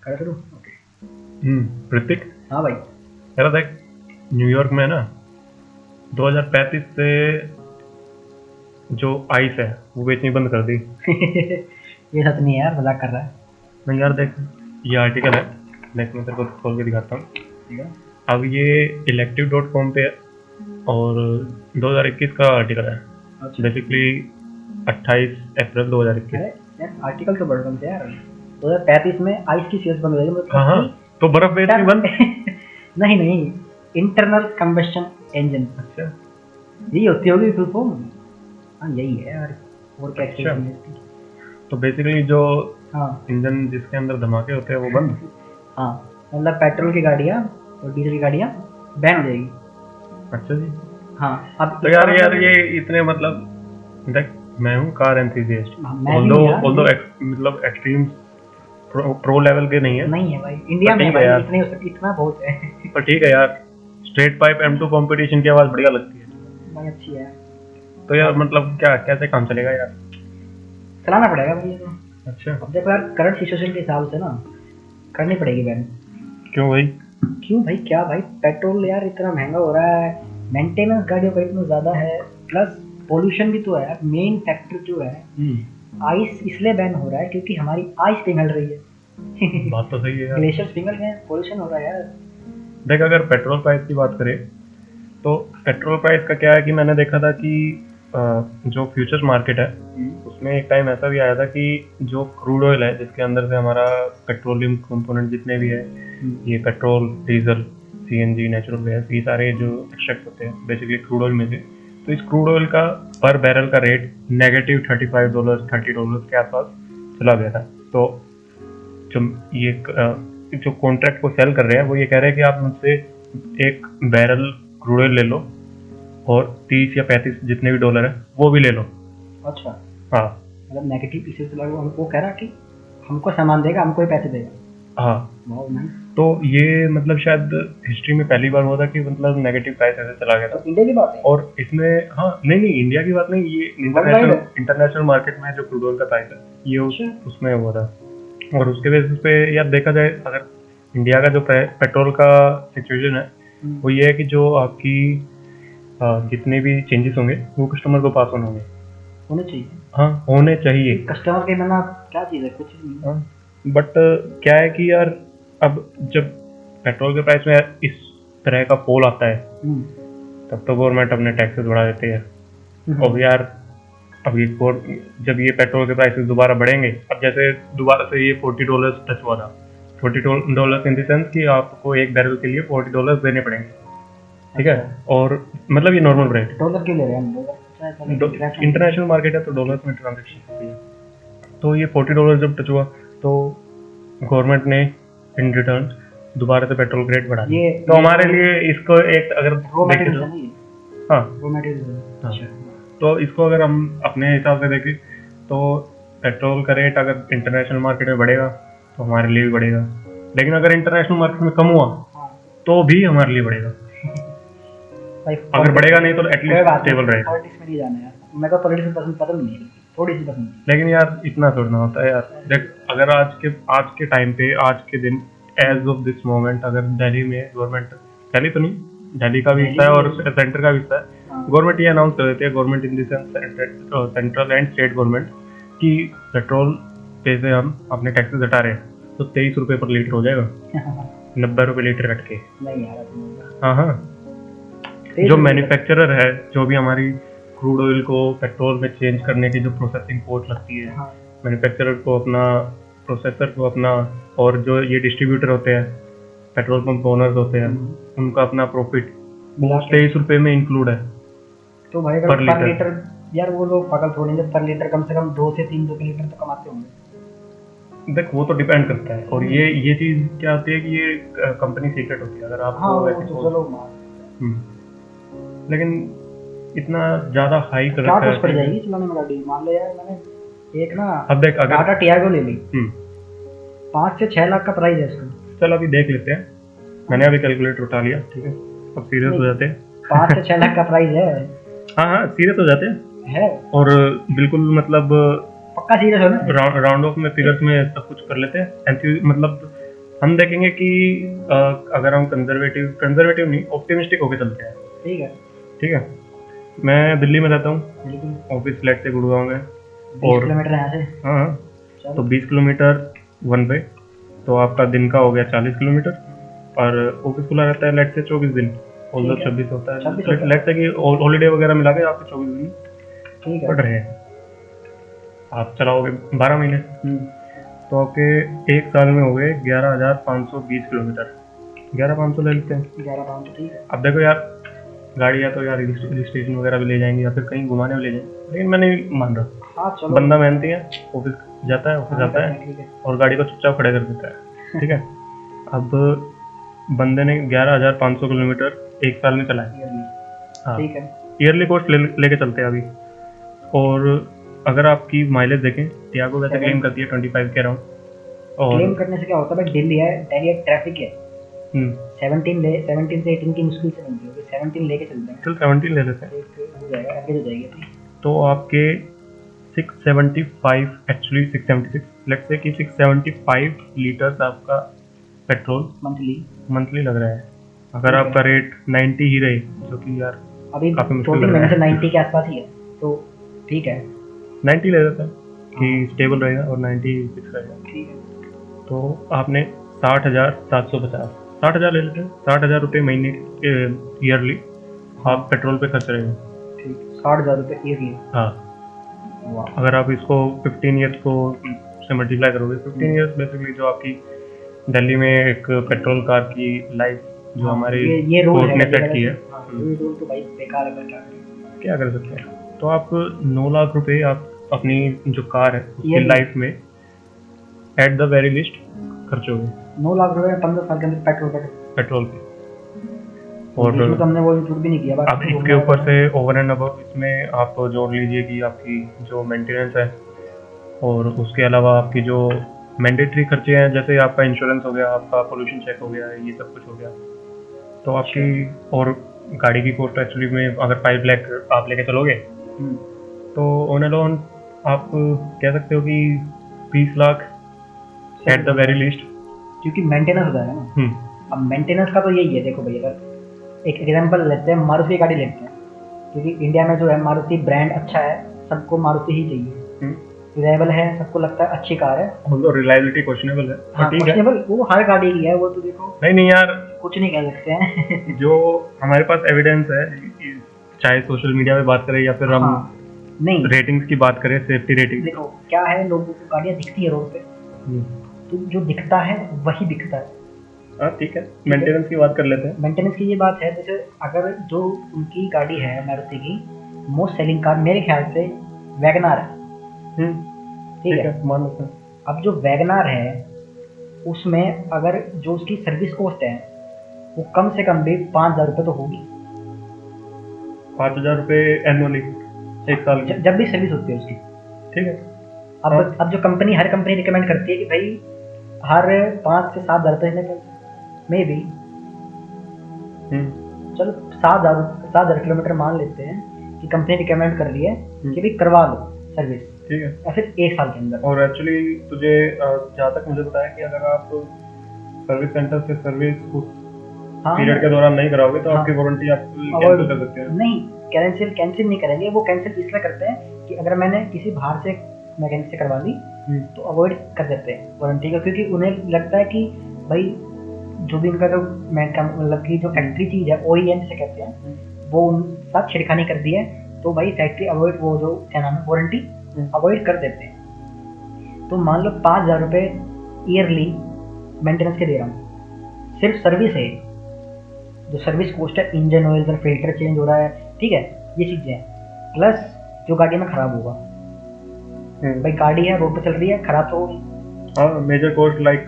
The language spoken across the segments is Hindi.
कर शुरू। ओके। ऋतिक, हाँ भाई। यार देख, न्यूयॉर्क में ना 2035 से जो आइस है वो बेचनी बंद कर दी। ये सच नहीं है यार, मजाक कर रहा है। नहीं यार देख, ये आर्टिकल है, देख मैं तेरे को खोल के दिखाता हूँ। ठीक है। अब ये elective.com पे है और 2021 का आर्टिकल है, अच्छा। बेसिकली 28 अप्रैल 2021। अरे यार आर्टिकल तो बड़ा कम से यार, 2035 में आइस की सेल्स बंद हो जाएगी, मतलब हाँ, तो बर्फ बेचनी बंद। नहीं नहीं, इंटरनल कंबशन इंजन। अच्छा, यही होती होगी फुल फॉर्म। हाँ यही है यार, और क्या अच्छा। है? तो बेसिकली जो हाँ इंजन जिसके अंदर धमाके होते हैं वो बंद। हाँ, मतलब पेट्रोल की गाड़ियाँ और डीजल की गाड़ियाँ बैन हो जाएगी। अच्छा जी। हाँ अब तो यार ये इतने मतलब देख, मैं हूँ कार एंथुसियास्ट, मैं भी हूँ यार, ऑल्दो मतलब एक्सट्रीम प्रो लेवल के नहीं है। नहीं है भाई, इंडिया में भाई इतने इतना बहुत है। पर ठीक है यार, स्ट्रेट पाइप M2 कंपटीशन की आवाज बढ़िया लगती है भाई अच्छी है। तो यार मतलब क्या कैसे काम चलेगा यार? चलाना पड़ेगा भाई ये तो। अच्छा, अब देखो यार, करंट सिचुएशन के हिसाब से ना करनी पड़ेगी बैन। क्यों भाई? क्यों भाई, क्या भाई, पेट्रोल यार इतना महंगा हो रहा है, मेंटेनेंस गाड़ियों का इतना ज़्यादा है, प्लस पोल्यूशन भी तो है। मेन फैक्टर जो है आइस इसलिए बैन हो रहा है क्योंकि हमारी आइस पिघल रही है। बात तो सही है यार। ग्लेशियर्स पिघल गए, पोल्यूशन हो रहा है यार। देख, अगर पेट्रोल प्राइस की बात करें तो पेट्रोल प्राइस का क्या है कि मैंने देखा था कि जो फ्यूचर्स मार्केट है उसमें एक टाइम ऐसा भी आया था कि जो क्रूड ऑयल है जिसके अंदर से हमारा पेट्रोलियम कंपोनेंट जितने भी है, ये petrol, diesel, CNG, natural gas, ये सारे जो एक्सट्रैक्ट होते हैं बेसिकली क्रूड ऑयल में से, तो इस क्रूड ऑयल का पर बैरल का रेट -$35 $30 के आसपास चला गया था। तो जो ये जो कॉन्ट्रैक्ट को सेल कर रहे हैं वो ये कह रहे हैं कि आप मुझसे एक बैरल क्रूड ऑयल ले लो और 30 या 35 जितने भी डॉलर है वो भी ले लो। अच्छा, हाँ मतलब नेगेटिव इसी से लगा हमको, कह रहा कि हमको सामान देगा, हमको ही पैसे देगा। हाँ, वाओ नाइस। तो ये मतलब शायद हिस्ट्री में पहली बार हुआ था कि मतलब नेगेटिव प्राइस ऐसे चला गया था। इंडिया की बात है और इसमें हाँ, नहीं इंडिया की बात नहीं, ये इंटरनेशनल मार्केट में जो क्रूड ऑयल का प्राइस है ये उसमें हुआ था। और उसके बेसिस पे यार देखा जाए, अगर इंडिया का जो पेट्रोल का सिचुएशन है वो ये है कि जो आपकी जितने भी चेंजेस होंगे वो कस्टमर को पास ऑन होने चाहिए। हाँ, होने चाहिए। कस्टमर के बिना क्या चीज़ है, कुछ नहीं। बट क्या है कि यार अब जब पेट्रोल के प्राइस में इस तरह का पोल आता है तब तो गवर्नमेंट अपने टैक्सेस बढ़ा देती है। अब यार अब ये जब ये पेट्रोल के प्राइसेस दोबारा बढ़ेंगे, अब जैसे दोबारा से ये $40 टच हुआ था, $40 इन द सेंस कि आपको एक बैरल के लिए $40 देने पड़ेंगे, ठीक है। और मतलब ये नॉर्मल रेट, डॉलर क्यों ले रहे हैं हम? इंटरनेशनल मार्केट है तो डॉलर्स में ट्रांजेक्शन होती है। तो ये $40 जब टच हुआ तो गवर्नमेंट ने इन रिटर्न दोबारा से पेट्रोल रेट बढ़ा दिया। तो हमारे लिए इसको एक अगर देखें तो हाँ, तो इसको अगर हम अपने हिसाब से देखें तो पेट्रोल का रेट अगर इंटरनेशनल मार्केट में बढ़ेगा तो हमारे लिए भी बढ़ेगा, लेकिन अगर इंटरनेशनल मार्केट में कम हुआ तो भी हमारे लिए बढ़ेगा। अगर बढ़ेगा नहीं तो एटलीस्ट स्टेबल रहेगा। पॉलिटिक्स में नहीं जाना यार, मेरे को पॉलिटिक्स पसंद नहीं है, थोड़ी सी पसंद। लेकिन यार इतना थोड़ा होता है यार, देख अगर आज के टाइम पे, आज के दिन, एज ऑफ दिस मोमेंट, अगर दिल्ली में गवर्नमेंट, दिल्ली तो नहीं, दिल्ली का भी हिस्सा है और सेंटर का भी हिस्सा है, गवर्नमेंट ये अनाउंस कर देती है, government in the sense central and state government, कि पेट्रोल पे से हम अपने टैक्सेस हटा रहे हैं तो ₹23 पर लीटर हो जाएगा, ₹90 लीटर कट के। नहीं यार, हाँ हाँ, जो मैन्युफैक्चरर है, जो भी हमारी क्रूड ऑयल को पेट्रोल में चेंज करने की जो प्रोसेसिंग कॉस्ट लगती है, मैन्युफैक्चरर को अपना, प्रोसेसर को अपना, और जो ये डिस्ट्रीब्यूटर होते हैं, पेट्रोल पंप ओनर्स होते हैं, उनका अपना प्रॉफिट ₹23 में इंक्लूड है। तो भाई अगर पर लीटर, यार वो लोग पागल थोड़ी हैं, पर लीटर कम से कम 2 से 3 लीटर तो कमाते होंगे। देख वो तो डिपेंड करता है, और ये चीज क्या होती है कि ये कंपनी सीक्रेट होती है, अगर आपको लेकिन इतना ज्यादा हाई कर रखा है पड़ जाएगी चलाने में गाड़ी। मान लो यार मैंने एक ना, अब देख अगर टाटा टियागो ले ली, 5 से 6 लाख का प्राइस है इसका। चल अभी देख लेते हैं, मैंने अभी कैलकुलेटर उठा लिया, ठीक है, अब सीरियस हो जाते हैं। 5 से 6 लाख का प्राइस है। हाँ सीरियस हो जाते हैं और बिल्कुल मतलब पक्का सीरियस हो ना, राउंड ऑफ में फिगर्स में सब कुछ कर लेते हैं। मतलब हम देखेंगे कि अगर हम कंजर्वेटिव नहीं ऑप्टिमिस्टिक होके चलते हैं। ठीक है। ठीक है, मैं दिल्ली में रहता हूँ, बिल्कुल। ऑफिस फ्लैट से गुड़गांव में, 20 किलोमीटर यहाँ से। हाँ, चलो। तो 20 किलोमीटर वन वे, तो आपका दिन का हो गया 40 किलोमीटर, और ऑफिस खुला रहता है लेट से 24 दिन, ऑल्दो ठीक है। 26 होता है, 26 होता है। लेट से कि हॉलीडे वगैरह मिला के आपके 24 दिन ठीक है। पड़ रहे हैं। आप चलाओगे 12 महीने, तो आपके एक साल में हो गए 11,520 किलोमीटर। 11,500 ले लेते हैं। 11,500, ठीक है। अब देखो यार, गाड़ी है तो यार हिल स्टेशन वगैरह भी ले जाएंगे या फिर कहीं घुमाने भी ले जाएंगे, लेकिन मैं नहीं मान रहा। हाँ चलो। बंदा मेहनती है, ऑफिस जाता है, ऑफिस हाँ, आता है ठीक है। और गाड़ी को चुपचाप खड़े कर देता है। ठीक है, अब बंदे ने 11,500 किलोमीटर एक साल में चलाया। हाँ, ठीक है। ईयरली कॉस्ट लेके चलते हैं अभी। और अगर आपकी माइलेज देखें, टियागो वैसे क्लेम करती है 25 के अराउंड। और क्लेम करने से क्या होता है भाई, दिल्ली है ट्रैफिक है। 17 से 18 की मुश्किल से मिलती है, 17 लेके चलते हैं। चल 17 ले लेते हैं, एक हो जाएगा, एवरेज हो जाएगी अपनी। तो आपके 675, एक्चुअली 676, लेट्स से कि 675 लीटर्स आपका पेट्रोल मंथली लग रहा है। अगर आपका रेट 90 ही रहे, जो कि यार अभी काफी मुश्किल 14 लग महीने रहा से है। 90 के आसपास ही है, तो ठीक है। 90 ले लेते हैं कि स्टेबल रहेगा और 90 फिक्स रहेगा। ठीक है। तो आपने 60,750, 60,000 ले लेते हैं, 60,000 रुपये महीने ईयरली आप पेट्रोल पे खर्च रहे हैं। ठीक, 60,000 रुपये ईयरली। हाँ, वाह। अगर आप इसको 15 ईयर्स को से मल्टीप्लाई करोगे, 15 ईयर्स बेसिकली जो आपकी दिल्ली में एक पेट्रोल कार की लाइफ जो हमारे ये रूल कोर्ट ने है सेट की है, ये रूल तो भाई बेकार है, क्या करें। क्या कर सकते हैं। तो आप 9 लाख रुपए आप अपनी जो कार है उसकी Yearly। लाइफ में एट द वेरी लिस्ट खर्चोगे। 9 लाख रुपए 15 साल के अंदर पेट्रोल पे। और बीच में तो हमने वो इंक्लूड भी नहीं किया। अब इसके ऊपर से ओवर एंड अबव इसमें आप जोड़ लीजिए कि आपकी जो मेंटेनेंस है, और उसके अलावा आपकी जो मैंडेटरी खर्चे हैं, जैसे आपका इंश्योरेंस हो गया, आपका पोल्यूशन चेक हो गया, ये सब कुछ हो गया, तो आपकी और गाड़ी की कॉस्ट एक्चुअली में अगर 5 लाख आप लेके चलोगे, तो ऑन एंड ऑन आप कह सकते हो कि 20 lakh eight the very list, क्योंकि मेंटेनेंस हो जाएगा ना। अब मेंटेनेंस का तो यही है, देखो भैया, अगर एक एग्जांपल लेते हैं, मारुति की गाड़ी लेते हैं, क्योंकि इंडिया में जो है मारुति ब्रांड अच्छा है, सबको मारुति ही चाहिए, रिलायबल है, सबको लगता है अच्छी कार है। मतलब रिलायबिलिटी क्वेश्चनेबल है, हाँ, ठीक है, क्वेश्चनेबल वो हर गाड़ी की है, वो तो देखो नहीं यार कुछ नहीं कह सकते हैं। जो हमारे पास एविडेंस है, चाहे सोशल मीडिया पे बात करें या फिर हम नहीं रेटिंग्स की बात करें, सेफ्टी रेटिंग, देखो क्या है, लोगों को गाड़ियाँ दिखती है रोड पे, तो जो दिखता है वही दिखता है। हाँ ठीक है, मेंटेनेंस की बात कर लेते हैं। मेंटेनेंस की ये बात है, जैसे अगर जो उनकी गाड़ी है मारुति की, मोस्ट सेलिंग कार मेरे ख्याल से वैगनार है। ठीक है, मान लेते हैं। अब जो वैगनार है उसमें अगर जो उसकी सर्विस कॉस्ट है वो कम से कम भी 5,000 रुपये तो होगी। 5,000 रुपये एनुअली एक साल की, जब भी सर्विस होती है उसकी। ठीक है। अब जो कंपनी, हर कंपनी रिकमेंड करती है कि भाई हर 5 से 7,000 रुपये में भी, चलो 7,000 किलोमीटर मान लेते हैं कि कंपनी रिकमेंड कर रही है कि भाई करवा लो सर्विस, ठीक है, या फिर 1 साल के अंदर। और एक्चुअली तुझे जहाँ तक मुझे बताया कि अगर आप सर्विस सेंटर से सर्विस उस पीरियड के दौरान नहीं कराओगे तो आपकी वारंटी आप कैंसिल कर सकते हैं। नहीं, कैंसिल नहीं करेंगे, वो कैंसिल इसलिए करते हैं कि अगर मैंने किसी बाहर से मैकेनिक से करवा ली तो अवॉइड कर देते हैं वारंटी का, क्योंकि उन्हें लगता है कि भाई जो भी उनका जो मतलब कि जो फैक्ट्री चीज़ है, OEM से कहते हैं, वो उन साथ छिड़खानी कर दी है, तो भाई फैक्ट्री अवॉइड, वो जो क्या नाम है, वारंटी अवॉइड कर देते हैं। तो मान लो 5,000 रुपये ईयरली मेंटेनेंस के दे रहा हूँ, सिर्फ सर्विस है, जो सर्विस कॉस्ट है, इंजन ऑयल और फिल्टर चेंज हो रहा है, ठीक है, ये चीज़ें हैं, प्लस जो गाड़ी में ख़राब होगा, भाई गाड़ी है रोड पर चल रही है, ख़राब तो होगी। हाँ, major cost like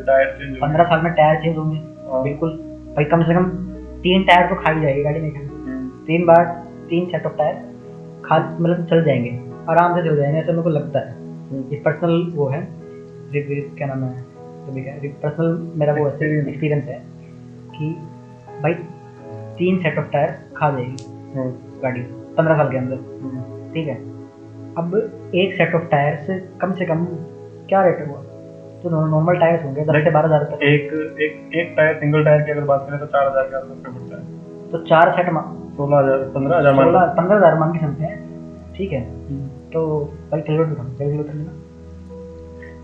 tyre change, 15 साल में टायर चेंज होंगे, बिल्कुल भाई, कम से कम 3 टायर तो खा ही जाएगी गाड़ी में, 3 बार 3 सेट ऑफ टायर खा, मतलब चल जाएंगे, आराम से चल जाएंगे, ऐसा मेरे को लगता है। ये पर्सनल वो है, क्या नाम है, पर्सनल मेरा वो एक्सपीरियंस है कि भाई 3 सेट ऑफ टायर खा जाएगी गाड़ी 15 साल के अंदर, ठीक है। अब एक सेट ऑफ टायर से कम क्या रेट हुआ, तो नॉर्मल टायर्स होंगे 10 से 12 हज़ार तक। एक टायर, सिंगल टायर की अगर बात करें तो 4,000 के आसपास में पड़ता है। तो 4 सेट 16,000 15,000 मान लो। 15,000 मान के चलते हैं, ठीक है। तो भाई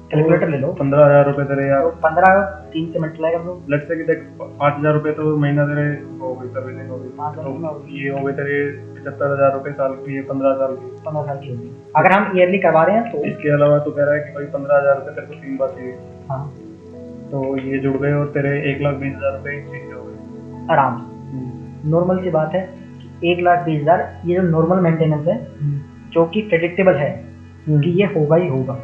कैलकुलेटर ले लो। 15,000 रुपए तेरे यार, तो 15 3 से मल्टीप्लाई कर दो। लगता है कि देख 5,000 रुपए तो महीना तेरे हो गई, सर्विसिंग हो गई, 5,000 में हो तो ये हो गए तेरे 75,000 रुपए साल की, ये 15 साल की, 15 साल की होगी अगर हम ईयरली करवा रहे हैं तो। इसके अलावा तो कह रहा है कि भाई 15,000 रुपए तेरे को 3 बार चाहिए। हाँ, तो ये जुड़ गए और तेरे 1,20,000 रुपए चीज हो गए आराम से। नॉर्मल सी बात है कि 1,20,000 ये जो नॉर्मल मेंटेनेंस है जो कि प्रेडिक्टेबल है कि ये होगा ही होगा।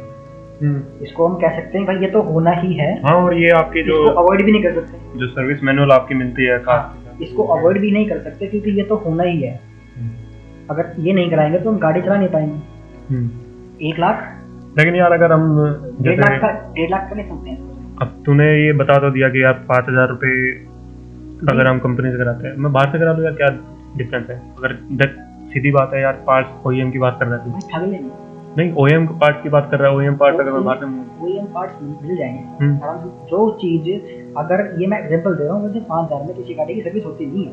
इसको हम कह सकते हैं भाई ये तो होना ही है। हाँ, और ये आपकी जो अवॉइड भी नहीं कर सकते, जो सर्विस मैनुअल आपकी मिलती है इसको अवॉइड भी नहीं कर सकते क्योंकि ये तो होना ही है। अगर ये नहीं कराएंगे तो हम गाड़ी चला नहीं पाएंगे। 1 लाख, लेकिन यार अगर हम 1.5 लाख का नहीं सकते हैं। अब तूने ये बता तो दिया कि यार 5,000 रुपए अगर हम कंपनी से कराते हैं, मैं बाहर से करा लूँ यार, क्या डिफरेंस है? अगर सीधी बात है यार, पार्ट्स OEM की बात कर रहा है ठग लेंगे। नहीं, OEM पार्ट्स की बात कर रहा है। OEM पार्ट्स अगर मैं बाहर से OEM पार्ट्स मिल जाएंगे आराम से। जो चीज अगर ये मैं एग्जांपल दे रहा हूँ, जैसे 5,000 में किसी गाड़ी की सर्विस होती नहीं है,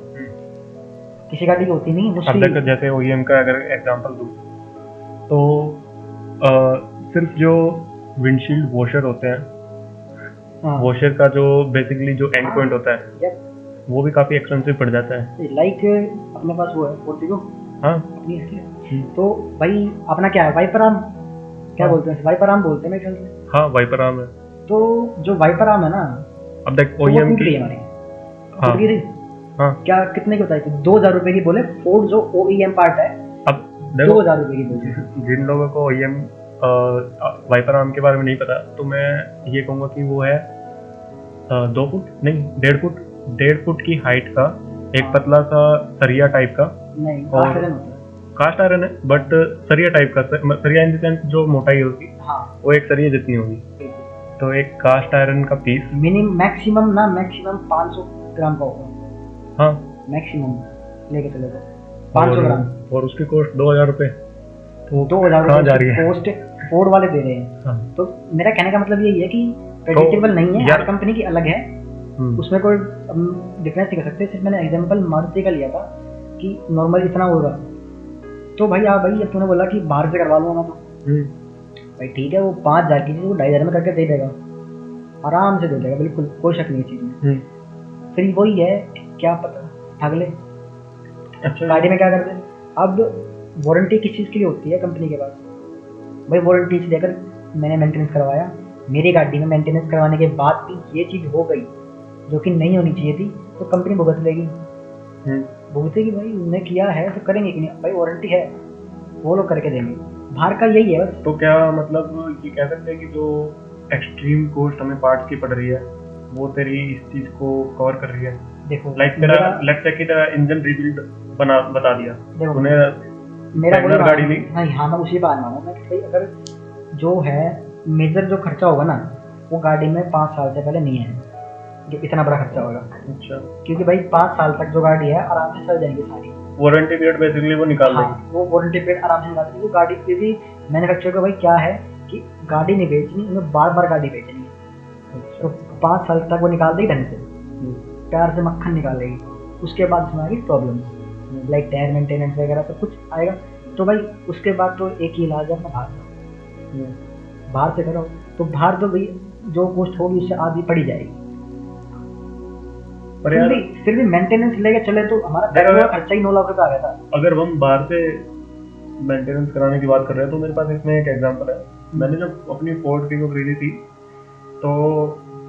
किसी गाड़ी की होती नहीं है मुश्किल। जैसे OEM का अगर एग्जांपल दूं तो सिर्फ जो विंडशील्ड वॉशर होते हैं, वॉशर का जो बेसिकली जो एंड पॉइंट होता है वो भी काफी एक्सपेंसिव पड़ जाता है। लाइक अपने पास वो है पोर्टिको, हाँ अपनी है। तो भाई अपना क्या है, वाइपर आर्म क्या बोलते हैं, वाइपर आर्म बोलते हैं मेरे ख्याल से। हाँ, वाइपर आर्म है। तो जो वाइपर आर्म है ना, अब देख OEM की हमारी टूट गई थी। हाँ, क्या कितने की बताई थी? 2,000 रुपए की बोले। फोर्ड जो OEM पार्ट है, अब 2,000 रुपए की बोले। जिन लोगों को OEM वाइपर आर्म के बारे में नहीं पता, तो मैं ये कहूँगा कि वो है 2 फुट नहीं 1.5 फुट की हाइट का एक पतला सा सरिया टाइप का, नहीं कास्ट आयरन है बट सरिया टाइप का, सरिया इन द सेंस जो मोटाई है उसकी, हाँ, वो एक सरिया जितनी होगी। तो एक कास्ट आयरन का पीस मैक्सिमम 500 ग्राम का होगा। हाँ, मैक्सिमम लेके चले 500 ग्राम, और उसकी कॉस्ट 2,000 रुपए। तो 2,000 रुपए कॉस्ट फोर्ड वाले दे रहे हैं। हाँ। तो मेरा कहने का मतलब यही है कि प्रेडिक्टेबल नहीं है, हर कंपनी की अलग है, उसमें कोई डिफरेंस नहीं कर सकते। सिर्फ मैंने एग्जांपल मारुति का लिया था कि नॉर्मल इतना होगा। तो भाई भाई अब तूने बोला कि बाहर से करवा लूंगा, तो भाई ठीक है, वो 5,000 की चीज वो 2,500 में करके दे देगा, आराम से दे देगा, बिल्कुल कोई शक नहीं चीज में। फिर वही है, क्या पता ठग ले। अच्छा, गाड़ी में क्या करते हैं अब, वारंटी किस चीज़ के लिए होती है कंपनी के पास? भाई वारंटी से लेकर मैंने मेंटेनेंस करवाया, मेरी गाड़ी में मेंटेनेंस करवाने के बाद भी ये चीज़ हो गई जो कि नहीं होनी चाहिए थी, तो कंपनी भुगत लेगी। भुगतेगी भाई, उन्होंने किया है तो करेंगे कि नहीं? भाई वारंटी है, वो लोग करके देंगे। बाहर का यही है बस। तो क्या मतलब ये कह सकते हैं कि जो एक्सट्रीम कॉस्ट हमें पार्ट्स की पड़ रही है वो तेरी इस चीज को कवर कर रही है? देखो लाइक तेरा लेट्स से कि तेरा इंजन रिबिल्ड बता दिया, तूने मेरा गाड़ी ली। हाँ, मैं उसी बात मानूं मैं कि भाई अगर जो है मेजर जो खर्चा होगा ना, वो गाड़ी में 5 साल से पहले नहीं है, जो इतना बड़ा खर्चा होगा। अच्छा, क्योंकि भाई 5 साल तक जो गाड़ी है आराम से चल जाएंगी सारी। वारंटी पीरियड बेसिकली वो निकाल देंगे। वो वारंटी पीरियड आराम से निकाल देंगे। वो गाड़ी क्योंकि मैन्युफैक्चरर का भाई क्या है कि गाड़ी नहीं बेचनी, उन्हें बार बार गाड़ी बेचनी है। तो 5 साल तक वो निकाल देगी ढंग से, प्यार से मक्खन निकाल लेगी। उसके बाद उसमें आएगी प्रॉब्लम, लाइक टायर मेंटेनेंस वगैरह सब कुछ आएगा। तो भाई उसके बाद तो एक ही इलाज है अपना, बाहर से करो। तो बाहर तो भाई जो कॉस्ट होगी उससे आधी पड़ी जाएगी। पर फिर भी मेंटेनेंस लेके चले तो हमारा खर्चा ही 9 लाख रुपए आ गया था। अगर हम बाहर से मेंटेनेंस कराने की बात कर रहे हैं तो मेरे पास इसमें एक एग्जांपल है। मैंने जब अपनी फोर्ड फिगो खरीदी थी तो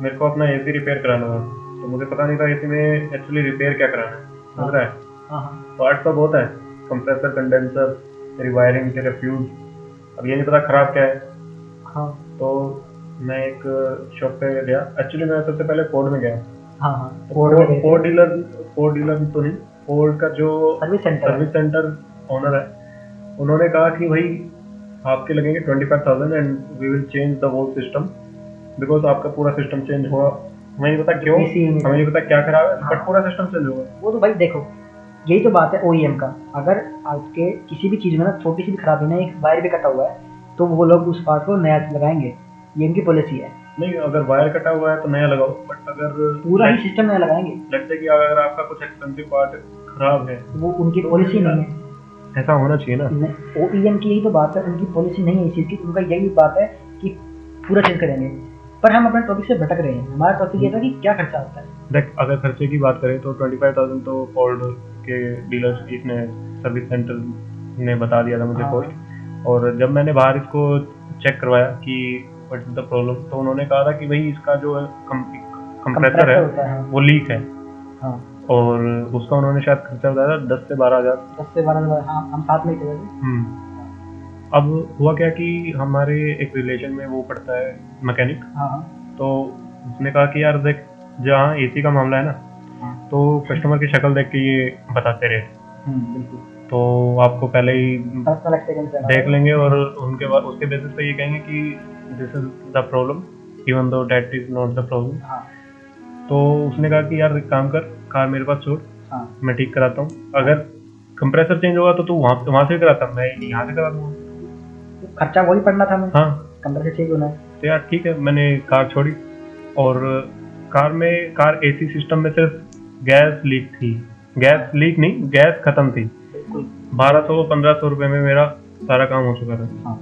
मेरे को अपना AC रिपेयर कराना था, तो मुझे पता नहीं था AC में एक्चुअली रिपेयर क्या कराना है। समझ रहा है? पार्ट्स तो बहुत है, कंप्रेसर, कंडेंसर, तेरी वायरिंग, तेरे फ्यूज। अब ये नहीं पता खराब क्या है। हाँ, तो मैं एक शॉप पे गया। एक्चुअली मैं सबसे पहले फोर्ड में गया। फोर्ड डीलर तो नहीं, फोर्ड का जो सर्विस सेंटर ओनर है, उन्होंने कहा कि भाई आपके लगेंगे 25,000 and we will change the whole system, because आपका पूरा सिस्टम चेंज होगा। हमें नहीं पता क्यों, हमें नहीं पता क्या खराब है, बट पूरा सिस्टम चेंज होगा। वो तो भाई देखो, यही तो बात है OEM का। अगर आपके किसी भी चीज़ में ना छोटी सी भी खराबी ना, एक वायर भी कटा हुआ है, तो वो लोग उस पार्ट को नया लगाएंगे, ये इनकी पॉलिसी है। नहीं, अगर वायर कटा हुआ है तो नया लगाओ, बट अगर पूरा ही सिस्टम नया लगाएंगे। लेट्स से कि अगर आपका कुछ एक्सपेंसिव पार्ट खराब है, वो उनकी पॉलिसी नहीं है। ऐसा होना चाहिए ना। OEM की यही तो बात है, उनकी पॉलिसी नहीं है इस चीज़ की। उनका यही बात है कि पूरा चेंज करेंगे। पर हम अपने टॉपिक से भटक रहे हैं। हमारा टॉपिक ये था कि क्या खर्चा आता है। देख, अगर खर्चे की बात करें तो 25,000 तो फोर्ड के डीलर्स इसने सर्विस सेंटर ने बता दिया था मुझे कॉस्ट। और जब मैंने बाहर इसको चेक करवाया कि व्हाट इज द प्रॉब्लम, तो उन्होंने कहा था कि भाई इसका जो कंप्रेसर है वो लीक है। हाँ। और उसका उन्होंने शायद खर्चा बताया था 10 से 12,000। 10 से 12,000। हाँ, हम साथ में ही थे। अब हुआ क्या कि हमारे एक रिलेशन में वो पड़ता है मैकेनिक। हाँ। तो उसने कहा कि यार देख, जहाँ AC का मामला है ना, तो कस्टमर की शक्ल देख के ये बताते रहे, बिल्कुल। तो आपको पहले ही पर्सनल एक्सपीरियंस देख लेंगे और उनके बाद उसके बेसिस पे ये कहेंगे कि this is the problem even though that is not the problem. तो उसने कहा कि यार एक काम कर, कार मेरे पास छोड़, मैं ठीक कराता हूँ। अगर कंप्रेसर चेंज होगा तो तू वहाँ से कराता, मैं यहाँ से करा दूँगा। खर्चा वही पड़ना था। मैं हाँ, कंप्रेसर चेंज होना है तो यार ठीक है, मैंने कार छोड़ी। और कार AC सिस्टम में सिर्फ गैस लीक थी। गैस लीक नहीं, गैस खत्म थी। 1200-1500 रुपए में मेरा सारा काम हो चुका था।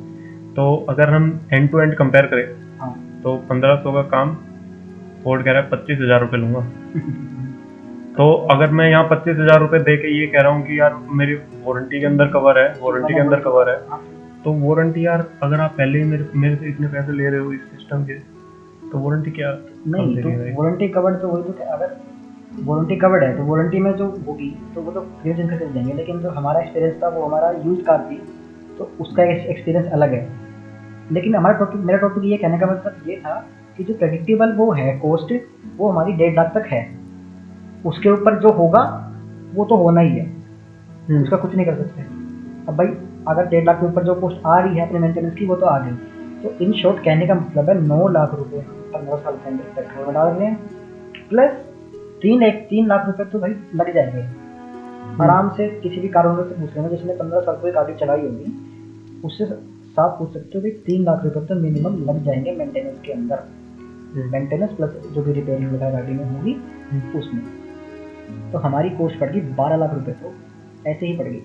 तो अगर हम एंड टू एंड कंपेयर करें तो 1500 का काम फोर्ड कह रहा है 25,000 रुपये लूंगा। तो अगर मैं यहाँ 25,000 रुपये दे के ये कह रहा हूँ कि यार मेरी वारंटी के अंदर कवर है, वारंटी के अंदर कवर है, तो वारंटी यार अगर आप पहले ही मेरे से इतने पैसे ले रहे हो इस सिस्टम के, तो वारंटी क्या नहीं। तो वारंटी कवर्ड तो वही, तो अगर वारंटी कवर्ड है तो वारंटी में जो होगी तो वो तो फ्री चेंज करके देंगे। लेकिन जो हमारा एक्सपीरियंस था वो हमारा यूज कार थी, तो उसका एक्सपीरियंस अलग है। लेकिन मेरा टॉपिक ये कहने का मतलब ये था कि जो प्रेडिक्टेबल वो है कॉस्ट, वो हमारी 1.5 लाख तक है। उसके ऊपर जो होगा वो तो होना ही है, उसका कुछ नहीं कर सकते। अब भाई अगर 1.5 लाख के ऊपर जो कॉस्ट आ रही है अपने मेंटेनेंस की, वो तो आ गई। तो इन शॉर्ट कहने का मतलब है 9 लाख रुपए 15 साल के अंदर पेट्रोल में डाल रहे हैं, प्लस 3 लाख रुपए तो भाई लग जाएंगे आराम से। किसी भी कारोबार से पूछ लेना जिसने 15 साल कोई गाड़ी चलाई होगी, उससे साफ पूछ सकते हो कि 3 लाख रुपए तो मिनिमम लग जाएंगे मेंटेनेंस के अंदर। मेंटेनेंस प्लस जो भी रिपेयरिंग वगैरह गाड़ी में होगी उसमें। तो हमारी कॉस्ट पड़ गई 12 लाख रुपए, तो ऐसे ही पड़ गई।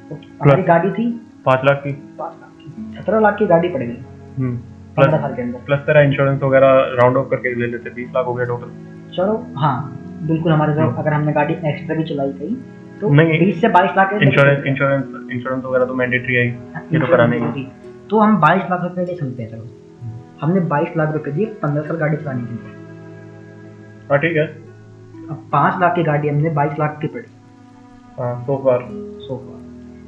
तो हमारी गाड़ी थी 5 लाख की, 17 लाख की गाड़ी पड़ गई 15 साल के अंदर। प्लस तेरा इंश्योरेंस वगैरह राउंड ऑफ करके ले लेते 20 लाख हो गया टोटल। चलो हाँ बिल्कुल, हमारे साथ अगर हमने गाड़ी एक्स्ट्रा भी चलाई गई तो 20 से 22 लाख इंश्योरेंस वगैरह तो मैंडेटरी है, ये तो कराने ही। तो हम 22 लाख रुपए ले चलते हैं। चलो हमने 22 लाख रुपए दिए 15 साल गाड़ी चलाने के लिए। हाँ ठीक है। अब 5 लाख की गाड़ी हमने 22 लाख की पड़ी। हाँ, सो फार।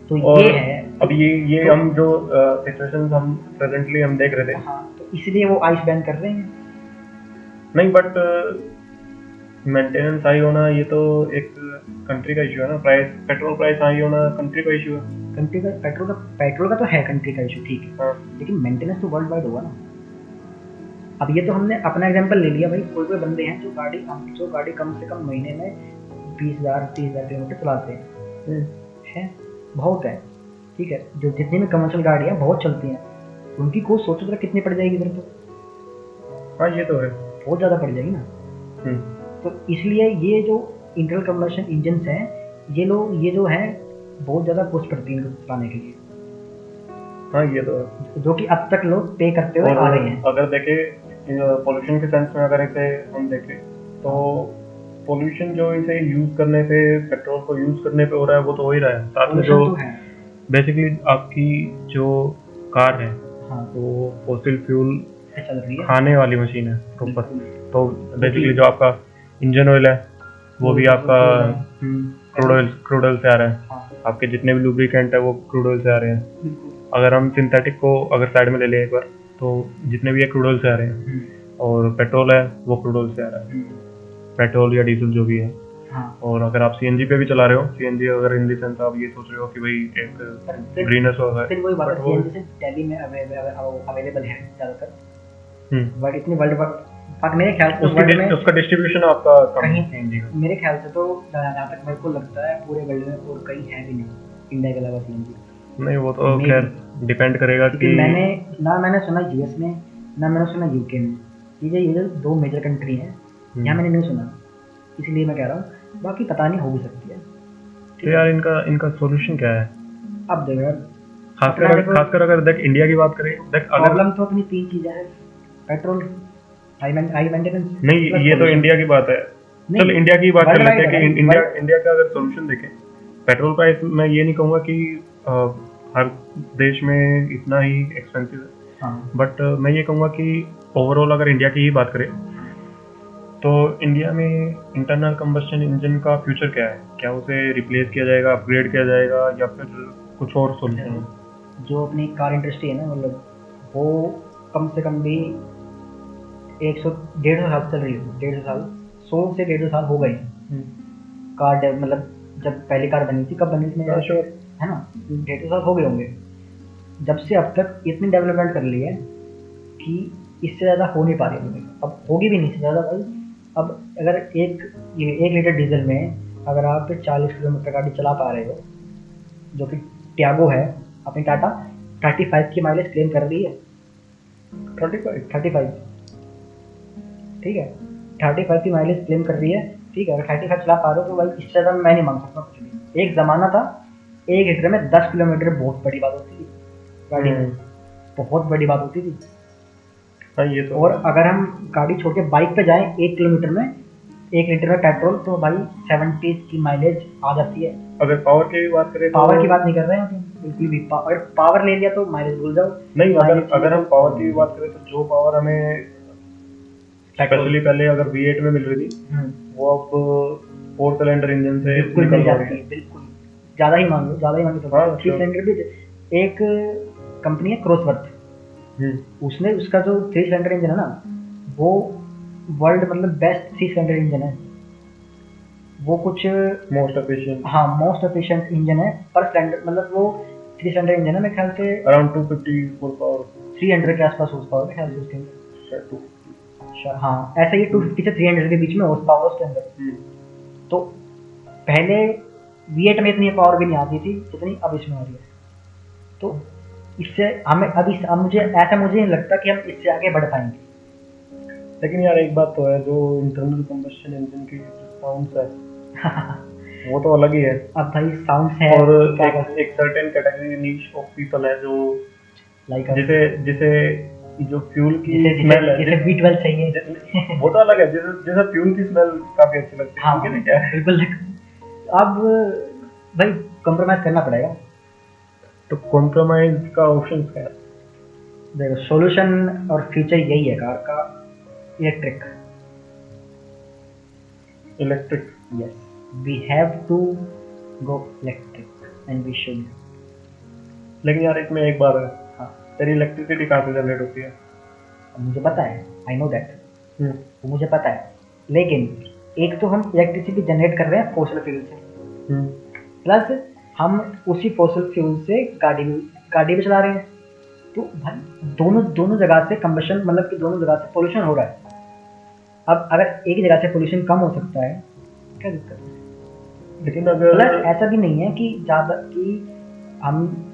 तो ये है। अब ये तो, हम जो सिचुएशंस हम प्रेजेंटली हम देख रहे थे, हाँ, तो इसलिए वो आइस बैन कर रहे हैं। नहीं, बट मेंटेनेंस हाई होना ये तो एक कंट्री का इशू है ना। पेट्रोल प्राइस हाई होना कंट्री का इशू है। कंट्री का पेट्रोल का तो है कंट्री का इशू, ठीक है। हाँ। लेकिन मेंटेनेंस तो वर्ल्ड वाइड होगा ना। अब ये तो हमने अपना एग्जांपल ले लिया भाई। कोई बंदे हैं जो गाड़ी कम से कम महीने में 20,000-30,000 किलोमीटर चलाते हैं, बहुत है, ठीक है। जो जितनी भी कमर्शियल गाड़ियाँ बहुत चलती हैं, उनकी कॉस्ट सोचो जरा कितनी पड़ जाएगी इधर। तो हाँ, ये तो है, बहुत ज़्यादा पड़ जाएगी ना। तो इसलिए ये जो इंटरनल कंबशन इंजन्स हैं, ये जो है बहुत ज़्यादा कॉस्ट पड़ती है इनको चलाने के लिए। हाँ, ये तो है, जो कि अब तक लोग पे करते हुए आ रहे हैं। अगर देखें पोल्यूशन के सेंस में, अगर इसे हम देखें तो पोल्यूशन जो इसे यूज करने पे, पेट्रोल को यूज करने पे हो रहा है, वो तो हो ही रहा है। साथ में जो बेसिकली आपकी जो कार है, हाँ, वो फॉसिल फ्यूल खाने वाली मशीन है प्रॉपर। तो बेसिकली जो आपका इंजन ऑयल है वो भी आपका क्रूड ऑयल से आ रहा है। आपके जितने भी लुब्रिकेंट है वो क्रूड ऑयल से आ रहे हैं। अगर हम सिंथेटिक को अगर साइड में ले लें एक बार, तो जितने भी है क्रूड ऑयल से आ रहे हैं। और पेट्रोल है वो क्रूड ऑयल से आ रहा है, पेट्रोल या डीजल जो भी है। और अगर आप सीएनजी पे भी चला रहे हो, सीएनजी अगर इन द सेंस आप ये सोच रहे हो कि भाई एक ग्रीननेस होगा, फिर वही बात है, सीएनजी से दिल्ली में अवेलेबल है ज़्यादातर, बट इतनी वर्ल्ड पर मेरे ख्याल से उसका डिस्ट्रीब्यूशन आपका कम है सीएनजी का। मेरे ख्याल से तो जहाँ तक मेरे को लगता है पूरे वर्ल्ड में और कहीं है भी नहीं इंडिया के अलावा सीएनजी। नहीं, वो तो खैर डिपेंड करेगा कि मैंने सुना यूएस में, ना मैंने सुना यूके में। ये जो 2 मेजर कंट्री हैं, यहाँ मैंने नहीं सुना, इसलिए मैं कह रहा हूँ, बाकी पता नहीं, हो भी सकती है। तो यार इनका सॉल्यूशन क्या है? अब देखो यार, खासकर अगर देख इंडिया की बात करें, देख अगर प्रॉब्लम तो अपनी 3 चीज़ें हैं, पेट्रोल, हाई मेंटेनेंस। नहीं, ये तो इंडिया की बात है। चल इंडिया की बात कर लेते हैं कि इंडिया का अगर सॉल्यूशन देखें, पेट्रोल प्राइस मैं ये नहीं कहूँगा कि हर देश में इतना ही एक्सपेंसिव है, हाँ, बट मैं ये कहूँगा कि ओवरऑल अगर इंडिया की ही बात करें तो इंडिया में इंटरनल कंबस्शन इंजन का फ्यूचर क्या है? क्या उसे रिप्लेस किया जाएगा, अपग्रेड किया जाएगा, या फिर कुछ और सॉल्यूशन है? जो अपनी कार इंडस्ट्री है ना, मतलब वो कम से कम भी 100-150 साल चल रही है, 150 साल, 100 से 150 साल हो गए कार, मतलब जब पहली कार बनी थी, कब बनी थी है ना, 150 साल हो गए होंगे। जब से अब तक इतनी डेवलपमेंट कर ली है कि इससे ज़्यादा हो नहीं पा रही है, अब होगी भी नहीं इससे ज़्यादा भाई। अब अगर एक लीटर डीजल में अगर आप 40 किलोमीटर गाड़ी चला पा रहे हो, जो कि टियागो है, अपनी टाटा 35 की माइलेज क्लेम कर रही है। 35 ठीक है, 35 की माइलेज क्लेम कर रही है, ठीक है। अगर 35 चला पा रहे हो तो भाई इससे ज़्यादा मैं नहीं मांग सकता कुछ भी। एक ज़माना था 1 लीटर में 10 किलोमीटर बहुत बड़ी बात होती थी गाड़ी में, बहुत बड़ी बात होती थी। हाँ, ये तो। और अगर हम गाड़ी छोड़ के बाइक पे जाएं 1 किलोमीटर में 1 लीटर में पेट्रोल, तो भाई 70 की माइलेज आ जाती है। अगर पावर की भी बात करें, पावर की बात नहीं कर रहे हैं बिल्कुल भी, अगर पावर ले लिया तो माइलेज भूल जाओ। नहीं, अगर हम पावर की भी बात करें तो जो पावर हमें स्पेशली पहले अगर V8 में मिल रही थी, वो अब 4 सिलेंडर इंजन से बिल्कुल मिल जाती है, बिल्कुल ज़्यादा ही मान लो, तो 3 सिलेंडर भी। एक कंपनी है क्रॉसवर्थ, उसने उसका जो 3 सिलेंडर इंजन है ना, वो वर्ल्ड मतलब बेस्ट 3 सिलेंडर इंजन है। वो कुछ मोस्ट एफिशिएंट, हाँ, मोस्ट एफिशिएंट इंजन है पर सिलेंडर, मतलब वो 3 सिलेंडर इंजन है, मेरे ख्याल से अराउंड 250 फुल पावर, 300 के आसपास हॉर्स पावर है ख्याल से उसके अंदर। अच्छा, हाँ, ऐसा ही 250 से 300 के बीच में हॉर्स पावर उसके अंदर। तो पहले V8 में इतनी पावर भी नहीं आती थी जितनी अब इसमें आ रही है। तो इससे हमें अब मुझे नहीं लगता कि हम इससे आगे बढ़ पाएंगे। लेकिन यार एक बात तो है, जो इंटरनल कंबस्शन इंजन की साउंड्स है वो तो अलग ही है। अब भाई साउंड्स है, और एक certain category niche of people है जो लाइक जिसे जो फ्यूल की स्मेल है, जैसे V12 चाहिए वो तो अलग है, जैसे फ्यूल की स्मेल काफी अच्छी लगती है। हाँ, क्या है बिल्कुल। अब भाई कॉम्प्रोमाइज करना पड़ेगा। तो कॉम्प्रोमाइज का ऑप्शन क्या है? देखो, सॉल्यूशन और फ्यूचर यही है कार का, electric. Yes, we have to go electric and we should. लेकिन यार इसमें एक बात है, हाँ, तेरी इलेक्ट्रिसिटी कहाँ से जनरेट होती है? मुझे पता है, आई नो दैट, वो मुझे पता है। लेकिन एक तो हम इलेक्ट्रिसिटी जनरेट कर रहे हैं फॉसिल फ्यूल से, प्लस हम उसी फॉसिल फ्यूल से गाड़ी भी चला रहे हैं। तो भाई दोनों जगह से कंबशन, मतलब कि दोनों जगह से पोल्यूशन हो रहा है। अब अगर एक जगह से पोल्यूशन कम हो सकता है, क्या दिक्कत है? लेकिन अगर ऐसा भी नहीं है कि ज़्यादा कि हम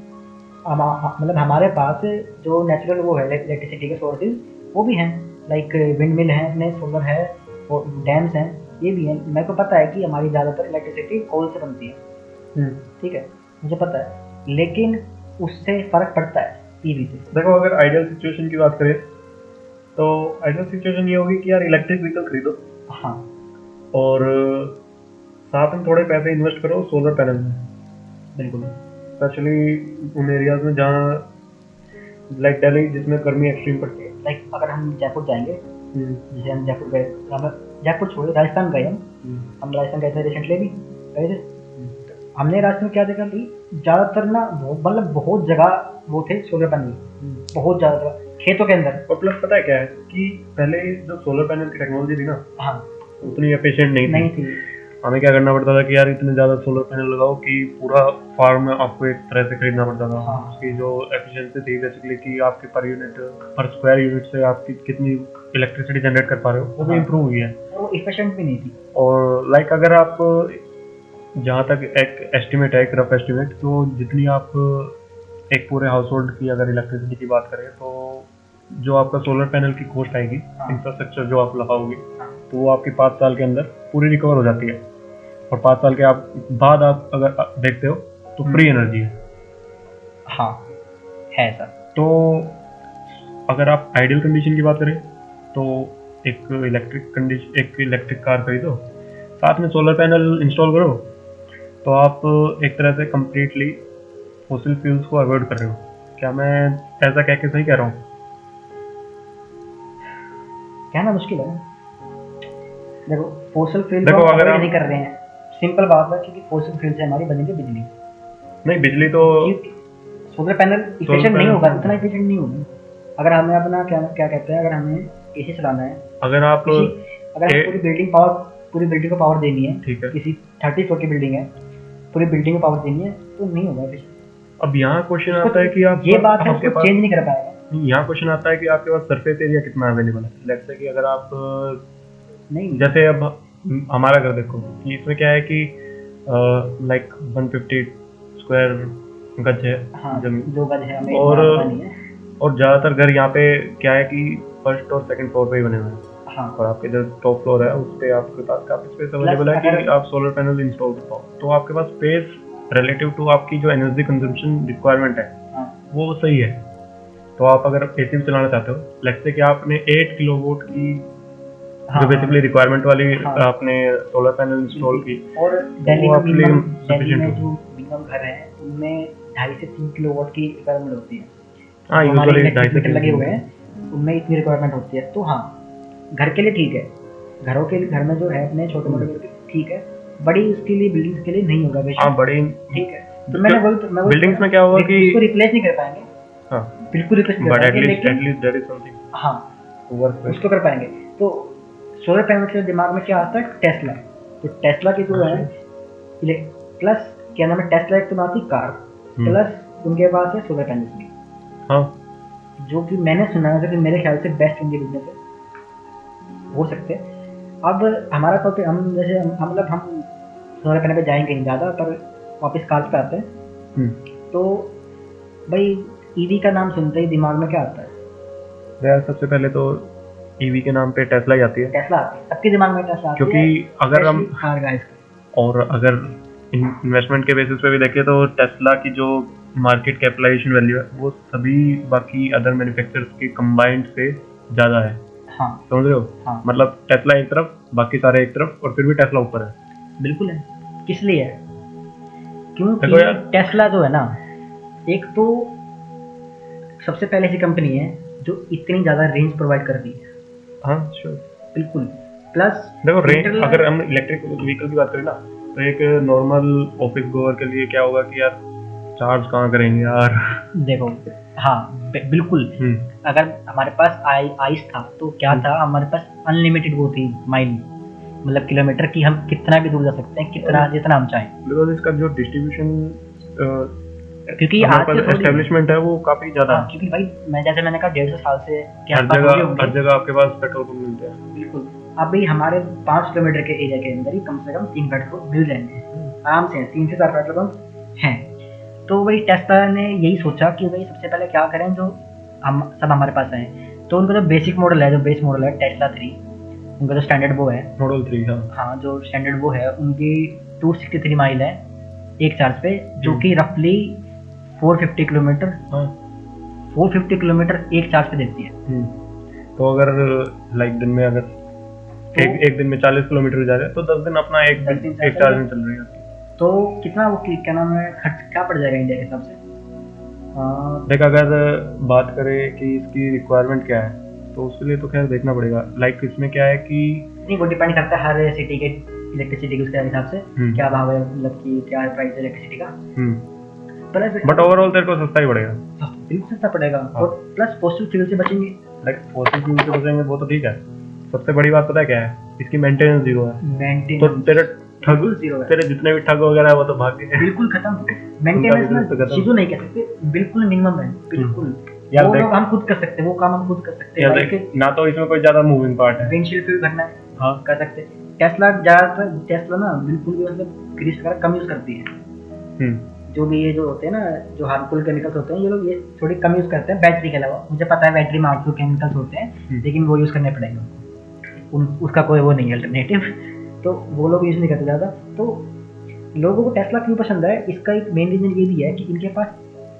मतलब हमारे पास जो नेचुरल वो है इलेक्ट्रिसिटी के सोर्सेज वो भी हैं, लाइक विंड मिल हैं, अपने सोलर है और डैम्स हैं, ये भी हैं। मेरे को पता है कि हमारी ज़्यादातर इलेक्ट्रिसिटी कोल से बनती है, ठीक है, मुझे पता है, लेकिन उससे फ़र्क पड़ता है ईवी से। देखो, अगर आइडियल सिचुएशन की बात करें तो आइडियल सिचुएशन ये होगी कि यार इलेक्ट्रिक व्हीकल खरीदो, हाँ, और साथ में थोड़े पैसे इन्वेस्ट करो सोलर पैनल में। बिल्कुल, स्पेशली उन एरियाज में जहाँ लाइक दिल्ली, जिसमें गर्मी एक्सट्रीम पड़ती है। लाइक अगर हम जयपुर जाएंगे, जैसे हम जयपुर गए, जयपुर छोड़े राजस्थान गए, हम राजस्थान गए थे रिसेंटली भी गए थे। हमने रास्ते में क्या देखा कि ज़्यादातर ना मतलब बहुत जगह वो थे सोलर पैनल, बहुत ज़्यादा खेतों के अंदर। और प्लस पता है क्या है कि पहले जो सोलर पैनल की टेक्नोलॉजी थी ना, हाँ, उतनी एफिशिएंट नहीं थी। हमें क्या करना पड़ता था कि यार इतने ज़्यादा सोलर पैनल लगाओ कि पूरा फार्म आपको एक तरह से खरीदना पड़ता था। हाँ। उसकी जो एफिशिएंसी थी बेसिकली कि आपके पर स्क्वायर यूनिट से आपकी कितनी इलेक्ट्रिसिटी जनरेट कर पा रहे हो, वो भी इम्प्रूव हुई है। वो एफिशिएंट भी नहीं थी। और लाइक अगर आप, जहाँ तक एक एस्टिमेट है, एक रफ एस्टिमेट, तो जितनी आप एक पूरे हाउस होल्ड की अगर इलेक्ट्रिसिटी की बात करें तो जो आपका सोलर पैनल की कॉस्ट आएगी, इंफ्रास्ट्रक्चर जो आप लगाओगे, तो वो आपकी 5 साल के अंदर पूरी रिकवर हो जाती है। और 5 साल के बाद आप अगर देखते हो तो फ्री एनर्जी है। हाँ है सर। तो अगर आप आइडियल कंडीशन की बात करें तो एक इलेक्ट्रिक कार खरीदो, साथ में सोलर पैनल इंस्टॉल करो, तो आप एक तरह से कंप्लीटली फॉसिल फ्यूल्स को अवॉइड कर रहे हो। क्या मैं ऐसा कह के सही कह रहा हूँ? कहना मुश्किल है। देखो फॉसिल फ्यूल देखो, को अगर अवॉइड नहीं कर रहे हैं, सिंपल बात है, क्योंकि फॉसिल फ्यूल से हमारी बनेगी बिजली। नहीं, बिजली तो सोलर पैनल इफिशिएंट नहीं होगा, इतना इफिशिएंट नहीं होगा। अगर हमें अपना क्या कहते हैं, अगर हमें एसी चलाना है, अगर आप पूरी बिल्डिंग को पावर देनी है, ठीक है, किसी 30 फ्लोर की बिल्डिंग है, पूरी बिल्डिंग को पावर देनी है, तो नहीं होगा efficient। अब यहाँ क्वेश्चन आता है कि आप ये बात है, उसको चेंज नहीं कर पाएगा। यहाँ क्वेश्चन आता है कि आपके पास सरफेस एरिया कितना अवेलेबल है। लेट्स से कि अगर आप नहीं, जैसे अब हमारा घर देखो कि इसमें क्या है कि लाइक 150 स्क्वायर गज है, हाँ, जमीन 2 गज है, हमें और इतना नहीं है। और ज़्यादातर घर यहाँ पे क्या है कि फर्स्ट और सेकंड फ्लोर पे ही बने हुए हैं। हाँ, और आपके जो टॉप फ्लोर है उस पे आपके पास काफी स्पेस अवेलेबल है कि आप सोलर पैनल इंस्टॉल कर पाओ। तो आपके पास स्पेस रिलेटिव टू आपकी जो एनर्जी कंजम्पशन रिक्वायरमेंट है, वो सही है। तो आप अगर एसी भी चलाना चाहते हो, लेट्स से कि आपने 8 किलोवाट की जो बेसिकली रिक्वायरमेंट वाली आपने सोलर पैनल इंस्टॉल की, और दिल्ली में जो मिनिमम घर है उनमें 2.5 से 3 किलोवाट की रिक्वायरमेंट होती है। हाँ, यूजुअली 2.5 से लगे हुए हैं, उनमें इतनी रिक्वायरमेंट होती है। तो हाँ, घर के लिए ठीक है, घर में जो है अपने छोटे मोटे ठीक है, बड़ी उसके लिए बिल्डिंग्स के लिए नहीं होगा बेशक। हाँ, बड़ी ठीक है। तो मैं बिल्डिंग्स में क्या होगा कि उसको रिप्लेस नहीं कर पाएंगे। हाँ, बिल्कुल रिप्लेस नहीं कर पाएंगे, लेकिन एटलीस्ट देयर इज समथिंग। हाँ, उसको कर पाएंगे। तो सोलर पैनल के दिमाग में क्या आता है? टेस्ला। तो टेस्ला की जो है प्लस क्या नाम है, टेस्ला एक तो आती कार, प्लस उनके पास है सोलर पैनल की। हाँ, जो कि मैंने सुना है कि मेरे ख्याल से बेस्ट इंडिया बिजनेस है, हो सकते हैं। अब हमारा तो हम जैसे हम सोलर पैनल पे जाएंगे नहीं ज़्यादा, पर वापस कार्स पे आते हैं। तो भाई ईवी का नाम सुनते ही दिमाग में क्या आता है? यार सबसे पहले तो ईवी के नाम पे टेस्ला ही आती है। टेस्ला आती है, सबके दिमाग में टेस्ला आती है। क्योंकि अगर हम और अगर इन्वेस्टमेंट के बेसिस पे भी देखें तो टेस्ला की जो मार्केट कैपिटलाइजेशन वैल्यू है वो सभी बाकी अदर मैन्युफैक्चरर्स के कंबाइंड से ज़्यादा है। हाँ, समझ रहे हो? हाँ। मतलब टेस्ला एक तरफ, बाकी सारे एक तरफ, और फिर भी टेस्ला ऊपर है। बिल्कुल है। किस लिए है? क्योंकि टेस्ला जो है ना, एक तो सबसे पहले ऐसी कंपनी है जो इतनी ज़्यादा रेंज प्रोवाइड कर रही है। हाँ, श्योर, बिल्कुल। प्लस देखो रेंज, अगर हम इलेक्ट्रिक व्हीकल की बात करें ना, तो एक नॉर्मल ऑफिस गोअर के लिए क्या होगा कि यार चार्ज कहाँ करेंगे यार। देखो, हाँ बिल्कुल। अगर हमारे पास आइस था तो क्या था, हमारे पास अनलिमिटेड वो थी माइल, मतलब किलोमीटर की, हम कितना भी दूर जा सकते हैं, कितना जितना हम चाहें। बिकॉज इसका जो डिस्ट्रीब्यूशन क्योंकि आज एस्टेब्लिशमेंट है वो काफी ज्यादा है। क्योंकि भाई जैसे मैंने कहा 150 साल से हर जगह आपके पास पेट्रोल पंप मिलते हैं। बिल्कुल। अब भाई हमारे 5 किलोमीटर के एरिया के अंदर ही कम से कम 3 पेट्रोल पंप मिल जाएंगे आराम से, 3 से 4 पेट्रोल पंप हैं। तो वही टेस्ला ने यही सोचा कि भाई सबसे पहले क्या करें जो हम सब हमारे पास आए। तो उनका जो बेसिक मॉडल है, जो बेस मॉडल है टेस्ला 3, उनका जो स्टैंडर्ड वो है मॉडल 3। हाँ, जो स्टैंडर्ड वो है उनकी 263 माइल है एक चार्ज पे, जो कि रफली 450 किलोमीटर 450 किलोमीटर एक चार्ज पे देती है। तो अगर लाइक दिन में अगर तो एक दिन में 40 किलोमीटर जा रहे हैं तो 10 दिन अपना एक चार्ज में चल रही है। तो कितना वो क्या नाम है, खर्च क्या पड़ जाएगा इंडिया के हिसाब से? देख, अगर बात करें कि इसकी रिक्वायरमेंट क्या है तो उसके लिए तो खैर देखना पड़ेगा। लाइक इसमें क्या है कि नहीं, वो डिपेंड करता है हर सिटी के इलेक्ट्रिसिटी के उसके हिसाब से क्या भाव है, मतलब कि क्या प्राइस है इलेक्ट्रिसिटी का। बट ओवरऑल तेरे को सस्ता ही पड़ेगा। बिल्कुल सस्ता पड़ेगा। और प्लस फॉसिल फ्यूल से बचेंगे। लाइक फॉसिल फ्यूल से बचेंगे वो तो ठीक है, सबसे बड़ी बात पता है क्या है? इसकी मेंटेनेंस जीरो है। तो तेरे जितने भी ठग वगैरह है वो तो भाग गए, बिल्कुल खत्म। मेंटेनेंस में जीरो नहीं कह सकते, बिल्कुल मिनिमम है। बिल्कुल यार, वो हम खुद कर सकते हैं, वो काम हम खुद कर सकते हैं ना। तो इसमें कोई ज्यादा मूविंग पार्ट है, विंडशील्ड फ्यूल भरना है, हाँ कर सकते हैं। टेस्ला ज्यादातर ना बिल्कुल भी मतलब ग्रीस वगैरह कम यूज करती है, जो भी ये जो होते हैं ना, जो हार्मफुल केमिकल्स होते हैं, ये लोग ये थोड़ी कम यूज़ करते हैं बैटरी के अलावा। मुझे पता है बैटरी में हार्मफुल केमिकल्स होते हैं, लेकिन वो यूज़ करने पड़ेंगे उनको, उसका कोई वो नहीं है अल्टरनेटिव, तो वो लोग यूज़ नहीं करते ज़्यादा। तो लोगों को टेस्ला क्यों पसंद है, इसका एक मेन रीज़न ये भी है कि इनके पास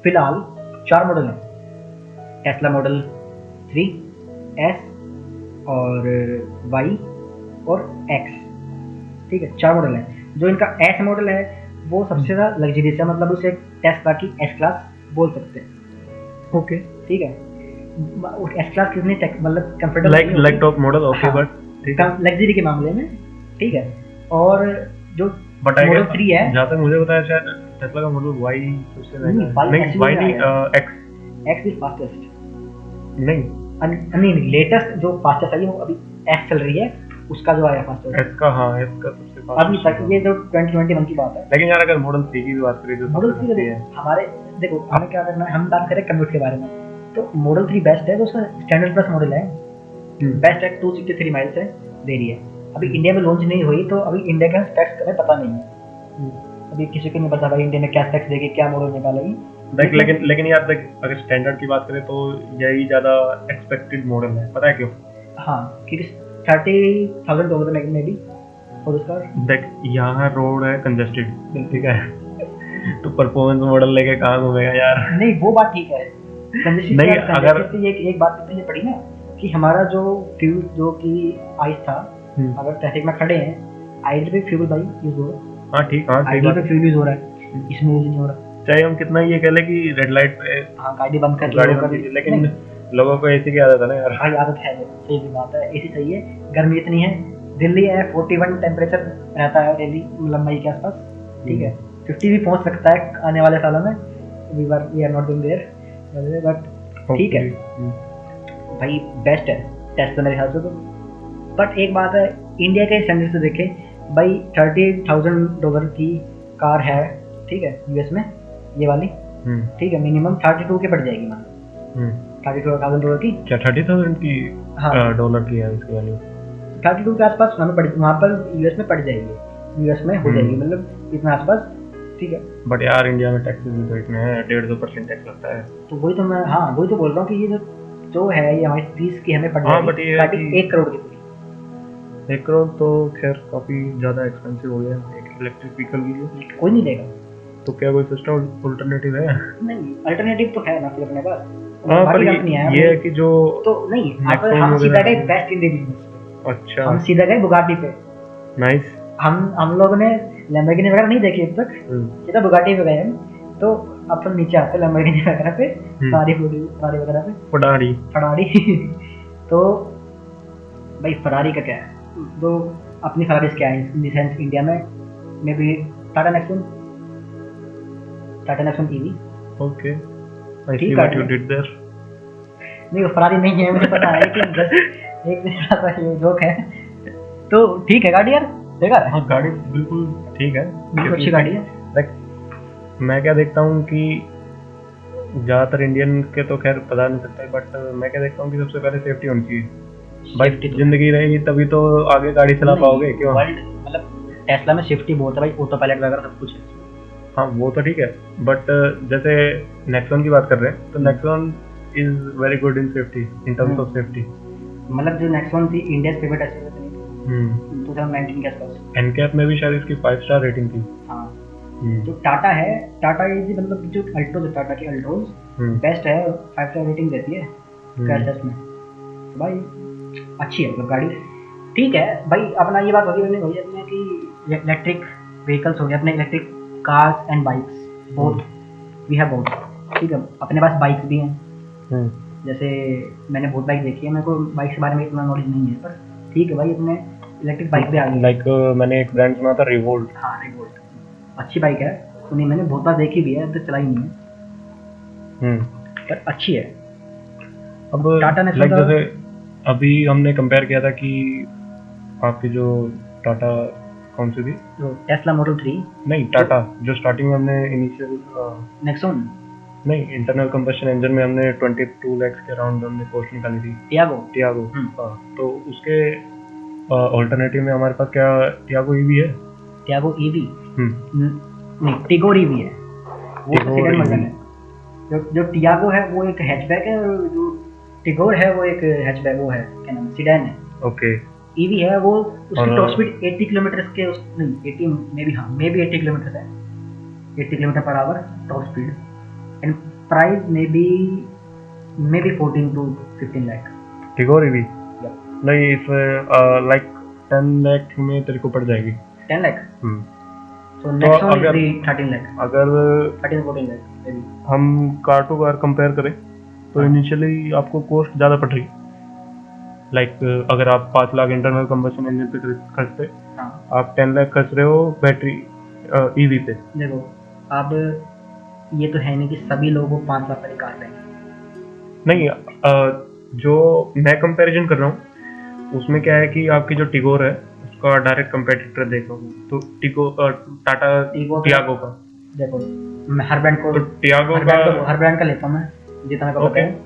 फिलहाल 4 मॉडल हैं, टेस्ला मॉडल 3, S और Y और X, ठीक है, 4 मॉडल हैं। जो इनका S मॉडल है वो सबसे ज़्यादा लग्जरियस है, मतलब उसे टेस्ला की S क्लास बोल सकते हैं। ओके, ठीक है, S क्लास कितनी मतलब comfortable like top model, okay, but ठीक है लग्जरी के मामले में, ठीक है। और जो बट मॉडल 3 है, जहाँ तक मुझे पता है शायद टेस्ला का मॉडल Y सबसे महंगा है। नहीं Y नहीं, X इज फास्टेस्ट, नहीं लेटेस्ट जो फास्टेस्ट आई है वो अभी X चल रही है, उसका जो आया फास्टेस्ट S का, हाँ S का सबसे फास्ट अभी तक, ये जो 2021 की बात है। लेकिन यार अगर मॉडल 3 की भी बात करें जो मॉडल सबसे 3 सस्ती है, हमारे देखो हमें क्या करना है, हम बात करें कम्यूट के बारे में, तो मॉडल 3 बेस्ट है, तो उसका स्टैंडर्ड प्लस मॉडल है, बेस्ट है, 263 माइल्स है, दे रही है। अभी इंडिया में लॉन्च नहीं हुई, तो अभी इंडिया का स्पेक्स हमें पता नहीं है, अभी किसी को नहीं पता भाई इंडिया में क्या स्पेक्स देगी, क्या मॉडल निकालेगी। लेकिन यार देख, अगर स्टैंडर्ड की बात करें तो यही ज्यादा एक्सपेक्टेड मॉडल है, पता है क्यों? हाँ, क्योंकि $30,000 में भी, और उसका देख यहाँ रोड है कंजेस्टेड, ठीक है, तो परफॉर्मेंस मॉडल लेके कहाँ घूमेगा यार? नहीं वो बात ठीक है, नहीं अगर एक बात तो ये पड़ी ना कि हमारा जो फ्यूल जो कि आइस था, अगर ट्रैफिक में खड़े हैं, आइडल पे फ्यूल भाई यूज हो रहा है, हाँ ठीक, हाँ सही आइडल बात पे फ्यूल यूज हो रहा है, इसमें यूज नहीं हो रहा। चाहे हम कितना ये कह ले कि रेड लाइट पे हाँ गाड़ी बंद कर गाड़ी बंद कीजिए, लेकिन लोगों को एसी की आदत है ना यार। भाई आदत है, सही बात है, एसी चाहिए, गर्मी इतनी है, दिल्ली है 41 टेम्परेचर रहता है डेली, मतलब मई के आसपास, ठीक है, 50 भी पहुंच सकता है आने वाले सालों में, we are not going there, but ठीक है भाई, बेस्ट है टेस्ला मेरे ख्याल से तो। बट एक बात है, इंडिया के स्टैंडर्ड से देखें भाई, $30,000 की कार है, ठीक है, यूएस में ये वाली, ठीक है, मिनिमम 32 के पड़ जाएगी, मतलब $32,000 की, क्या 30,000 की? हाँ डॉलर की है इसकी वैल्यू, 32 के आसपास हमें पड़, वहाँ पर यूएस में पड़ जाएगी, यूएस में हो जाएगी, मतलब इतना आसपास, ठीक है। बट यार इंडिया में टैक्सेस भी तो इतने हैं, 1.5% टैक्स लगता है, तो वही तो मैं, हाँ वही तो बोल रहा हूँ कि ये जो है ये हमारी 30 की हमें पड़ हाँ, बट ये जाएगी 1 करोड़ की पूरी। 1 करोड़ तो खैर काफी ज्यादा एक्सपेंसिव हो गया एक इलेक्ट्रिक व्हीकल के लिए, कोई नहीं देगा, तो क्या कोई सिस्टम अल्टरनेटिव है? नहीं अल्टरनेटिव तो है ना फिर अपने पास, हाँ पर ये है कि जो तो नहीं, हम सीधा गए बेस्ट इन बिजनेस, अच्छा हम सीधा गए बुगाटी पे, नाइस, हम लोगों ने लैम्बोर्गिनी वगैरह नहीं देखी अब तक, सीधा बुगाटी पे गए हम, तो अब तो नीचे आते लैम्बोर्गिनी वगैरह पे, फरारी वगैरह पे, फरारी तो भाई फरारी का क्या है, तो अपनी फरारी क्या है इन सेंस, इंडिया में भी Tata Nexon EV, okay, I see what you did there, नहीं वो फरारी नहीं है मुझे पता है, कि बस एक सा ये जोक है, तो ठीक है गाड़ी यार, देखा है? हाँ गाड़ी बिल्कुल ठीक है, बिल्कुल अच्छी गाड़ी है। लाइक मैं क्या देखता हूँ कि ज़्यादातर इंडियन के तो खैर पता नहीं सकता, बट मैं क्या देखता हूँ कि सबसे पहले सेफ्टी होनी चाहिए भाई, जिंदगी रहेगी तभी तो आगे गाड़ी चला पाओगे, क्यों? मतलब टेस्ला में सेफ्टी बहुत है भाई, ऑटो पायलट वगैरह सब कुछ है। हाँ वो तो ठीक है, बट जैसे नेक्सॉन की बात कर रहे हैं, तो Nexon is very good in safety, in terms of safety, मतलब जो नेक्सॉन थी इंडिया फेवरेट एसयूवी 2019 के आसपास, एनकैप में भी शायद इसकी 5 स्टार रेटिंग थी। हाँ जो टाटा है, टाटा इज मतलब जो अल्ट्रोज है, टाटा की अल्ट्रोज बेस्ट है, 5 स्टार रेटिंग देती है क्रैश टेस्ट में, भाई अच्छी है मतलब गाड़ी, ठीक है भाई। अपना ये बात होगी अपने कि इलेक्ट्रिक व्हीकल्स हो गए, अपने electric cars and bikes both, we have both, ठीक है, अपने पास बाइक्स भी हैं, जैसे मैंने बहुत बाइक देखी है, मेरे को बाइक के बारे में इतना नॉलेज नहीं है, पर ठीक है भाई, अपने इलेक्ट्रिक बाइक भी आ गई, लाइक मैंने एक ब्रांड सुना था रिवोल्ट, हाँ रिवोल्ट अच्छी बाइक है, सुनी मैंने, बहुत बार देखी भी है, अब तक चलाई नहीं है, पर अच्छी है। अब टाटा ने जैसे अभी हमने कंपेयर किया था कि आपकी जो टाटा कौन सी थी, जो टेस्ला मॉडल 3 नहीं टाटा जो स्टार्टिंग में हमने इनिशियल नेक्सॉन नहीं इंटरनल कंबशन इंजन में हमने 22 लाख के अराउंड हमने कॉस्ट निकाली थी, टियागो तो उसके ऑल्टरनेटिव में हमारे पास क्या टियागो ईवी है, टियागो ईवी नहीं टिगोर ईवी है, वो सेडान वर्जन है। जो टियागो है वो एक हैचबैक है, और जो टिगोर है वो एक हैचबैक वो है, क्या नाम, सीडान है। ओके। ईवी है वो, उसकी टॉप स्पीड 80 किलोमीटर के नहीं 80 मे बी, हाँ मे बी 80 किलोमीटर है, 80 kilometre per hour top speed. And price may be 14 to 15 lakh. Tigor EV नहीं, इसमें लाइक 10 लाख में तेरे को पड़ जाएगी। 10 लाख। तो नेक्स्ट वन अगर इज 13 लाख, अगर 13-14 लाख मे बी। हम कार टू कार कंपेयर करें तो इनिशियली आपको कॉस्ट ज़्यादा पड़ रही है। लाइक अगर आप 5 लाख इंटरनल कंबशन इंजन पे खर्चते, आप 10 लाख खर्च रहे हो बैटरी ईवी पे। देखो अब ये तो है नहीं कि सभी लोगों को 5 लाख वाली कार लेंगे, नहीं, जो मैं कंपैरिजन कर रहा हूँ उसमें क्या है कि आपकी जो टिगोर है उसका डायरेक्ट कंपेटिटर देखो तो टाटा टियागो का। देखो मैं हर ब्रांड को, तो टियागो का हर ब्रांड का लेता हूँ मैं, जितना मेरे को पता है।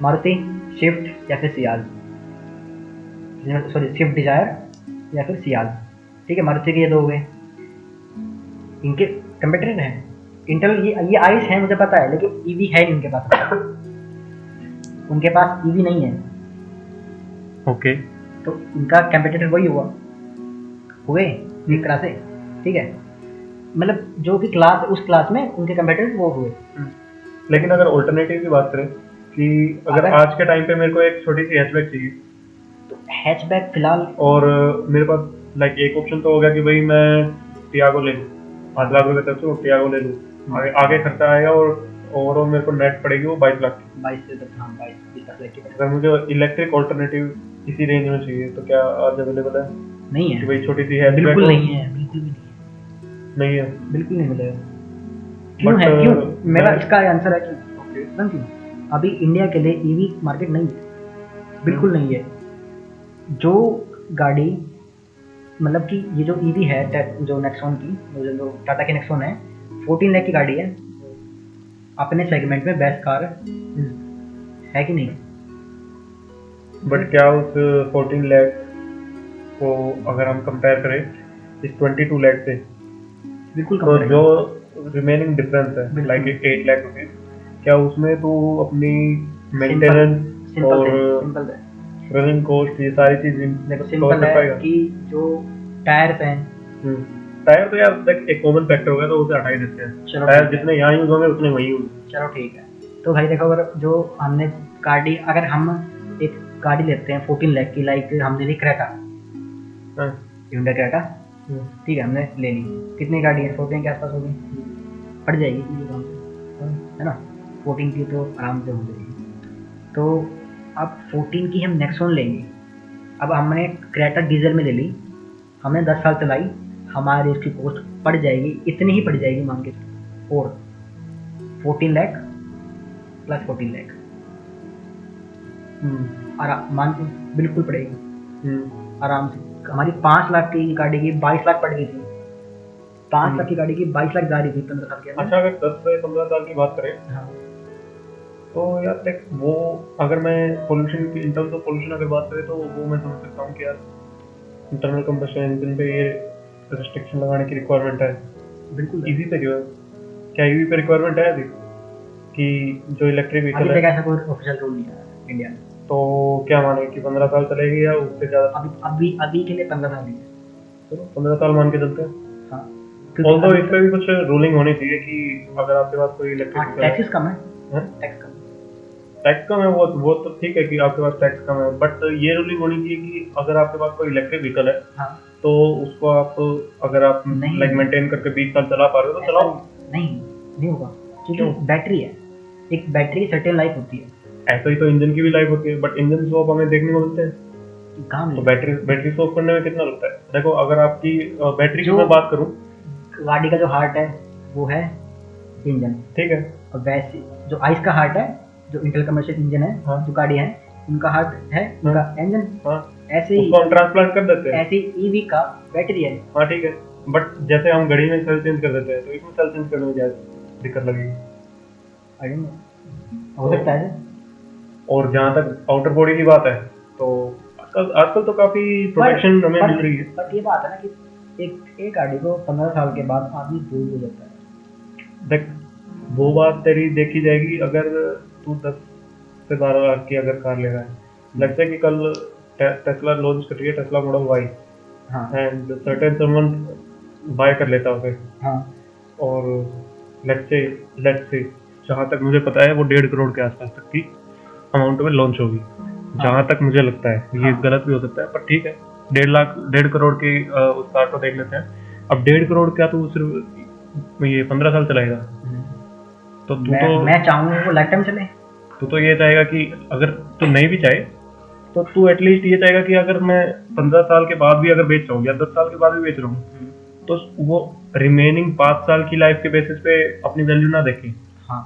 मारुति, स्विफ्ट या फिर सियाज, सॉरी स्विफ्ट डिजायर या फिर सियाज, ठीक है। मारुति के ये दो हो गए, इनके कंपेटिटर हैं। इंटेल ये आइस है मुझे पता है, लेकिन ईवी है नहीं उनके पास, उनके पास ईवी नहीं है। ओके। तो इनका कंपेटिटर वही हुए एक तरह से, ठीक है। मतलब जो कि क्लास, उस क्लास में उनके कंपेटिटर वो हुए। लेकिन अगर ऑल्टरनेटिव की बात करें कि अगर आज के टाइम पे मेरे को एक छोटी सी हैचबैक चाहिए, तो हैचबैक फिलहाल, और मेरे पास लाइक एक ऑप्शन तो हो गया कि भाई मैं टियागो ले लूँ, 5 लाख रुपए तक से टियागो ले लूँ, आगे खर्चा आएगा और ओवरऑल मेरे को नेट पड़ेगी वो 22 लाख की। 22 से तक, हाँ 22 लाख की। अगर मुझे इलेक्ट्रिक ऑल्टरनेटिव इसी रेंज में चाहिए तो क्या आज अवेलेबल है? नहीं है कि भाई छोटी सी हैचबैक, बिल्कुल नहीं है, बिल्कुल भी नहीं है, बिल्कुल नहीं मिलेगा। क्यों है, क्यों? मेरा इसका आंसर है क्यों। क्यों अभी इंडिया के लिए ईवी मार्केट नहीं है, बिल्कुल नहीं है। जो गाड़ी मतलब कि ये जो ईवी है, जो नेक्सॉन की, जो टाटा की नेक्सॉन है, 14 लाख की गाड़ी है, अपने सेगमेंट में बेस्ट कार है कि नहीं? बट क्या उस 14 लाख को अगर हम कंपेयर करें इस 22 लाख से, बिल्कुल तो जो रिमेनिंग डिफरेंस है लाइक 8 लाख रुपीज, क्या उसमें तो अपनी मेंटेनेंस और रनिंग कॉस्ट ये सारी चीजें देखो सिंपल है कि जो टायर पे हैं, टायर तो यार देख एक कॉमन फैक्टर होगा तो उसे हटा ही देते हैं। टायर जितने यहाँ यूज होंगे उतने वहीं होंगे। चलो ठीक है। तो भाई देखो, अगर जो हमने गाड़ी, अगर हम एक गाड़ी लेते हैं 14 लाख की, लाइक हमने ली क्रेटा, ह्युंडई क्रेटा, ठीक है, हमने ले ली। कितनी गाड़ी है? 14 के आसपास होगी, पड़ जाएगी है ना। 14 की तो आराम से हो जाएगी। तो अब 14 की हम नेक्सॉन लेंगे। अब हमने क्रेटा डीजल में ले ली, हमने 10 साल चलाई, हमारी उसकी कॉस्ट पड़ जाएगी, इतनी ही पड़ जाएगी मान के, और 14 लाख प्लस 14 लाख आराम मान के बिल्कुल पड़ेगी आराम से। हमारी 5 लाख की गाड़ी की 22 लाख पड़ गई थी, 5 लाख की गाड़ी की 22 लाख जा रही थी 15 साल के अंदर। अच्छा, अगर 10 से 15 साल की बात करें, हाँ, तो यार देख वो, अगर मैं पोल्यूशन की, इन टर्म्स ऑफ पोल्यूशन अगर बात करें तो वो मैं समझ सकता हूँ कि यार इंटरनल कंबशन इंजन पे ये रिस्ट्रिक्शन लगाने की रिक्वायरमेंट है। बिल्कुल। ईवी पे क्यों है? क्या ईवी पे रिक्वायरमेंट है अभी कि जो इलेक्ट्रिक व्हीकल है? ऐसा कोई ऑफिशियल रूल नहीं है इंडिया में। तो क्या माने कि 15 साल चलेगी या उससे ज़्यादा? अभी के लिए 15 साल ही है। चलो 15 साल मान के चलते हैं। हाँ, ऑल्दो इस पे भी कुछ रूलिंग होनी चाहिए कि अगर आपके पास कोई इलेक्ट्रिक टैक्सेस कम है, टैक्स कम है, वो तो ठीक है कि आपके पास टैक्स कम है, बट ये रूलिंग होनी चाहिए कि अगर आपके पास कोई इलेक्ट्रिक व्हीकल है, हाँ, तो उसको आप अगर आप लाइक मेंटेन करके 20 साल चला पा रहे हो तो चलाओ। नहीं होगा, क्योंकि बैटरी है, एक बैटरी की सर्टेन लाइफ होती है। ऐसा ही तो इंजन की भी लाइफ होती है, बट इंजन स्वैप हमें देखने को मिलते हैं कहाँ? तो बैटरी स्वैप करने में कितना लगता है? देखो अगर आपकी बैटरी की मैं बात करूँ, गाड़ी का जो हार्ट है वो है इंजन, ठीक है, और वैसे जो आइस का हार्ट है, जो इंटेल कमर्शियल इंजन है, हाँ, जो गाड़ी है उनका हार्ट है उनका इंजन, हाँ, ऐसे ही उसको हम ट्रांसप्लांट कर देते हैं, ऐसे ही ईवी का बैटरी है। हाँ ठीक है, बट जैसे हम घड़ी में सेल चेंज कर देते हैं तो इसमें सेल चेंज करने में क्या दिक्कत लगेगी? हो सकता है। और जहाँ तक आउटर बॉडी की बात है तो आजकल तो काफी प्रोटेक्शन हमें मिल रही है। बट ये बात है ना कि एक गाड़ी को 15 साल के बाद आदमी भूल हो जाता है। देख वो बात तेरी देखी जाएगी अगर तू 10 से 12 लाख की अगर कार ले रहा है। लगता है कि कल टेस्ला लॉन्च कर रही है, टेस्ला मॉडल वाई, हाँ एंड सर्टेन समवन बाय कर लेता उसे, हाँ और लेट्स से जहाँ तक मुझे पता है वो 1.5 करोड़ के आसपास तक की अमाउंट में लॉन्च होगी, जहाँ तक मुझे लगता है। ये गलत भी हो सकता है पर ठीक है, 1.5 करोड़ की उस कार को देख लेते हैं। अब 1.5 करोड़ क्या तू सिर्फ ये 15 साल चलाएगा? तो तू मैं चाहूंगा वो लाइफ टाइम चले। तू तो ये चाहेगा कि अगर तू नहीं भी चाहे तो तू एटलीस्ट ये चाहेगा कि अगर मैं 15 साल के बाद भी अगर बेच रहा हूँ या 10 साल के बाद भी बेच रहा हूँ तो वो रिमेनिंग 5 साल की लाइफ के बेसिस पे अपनी वैल्यू ना देखे, हाँ,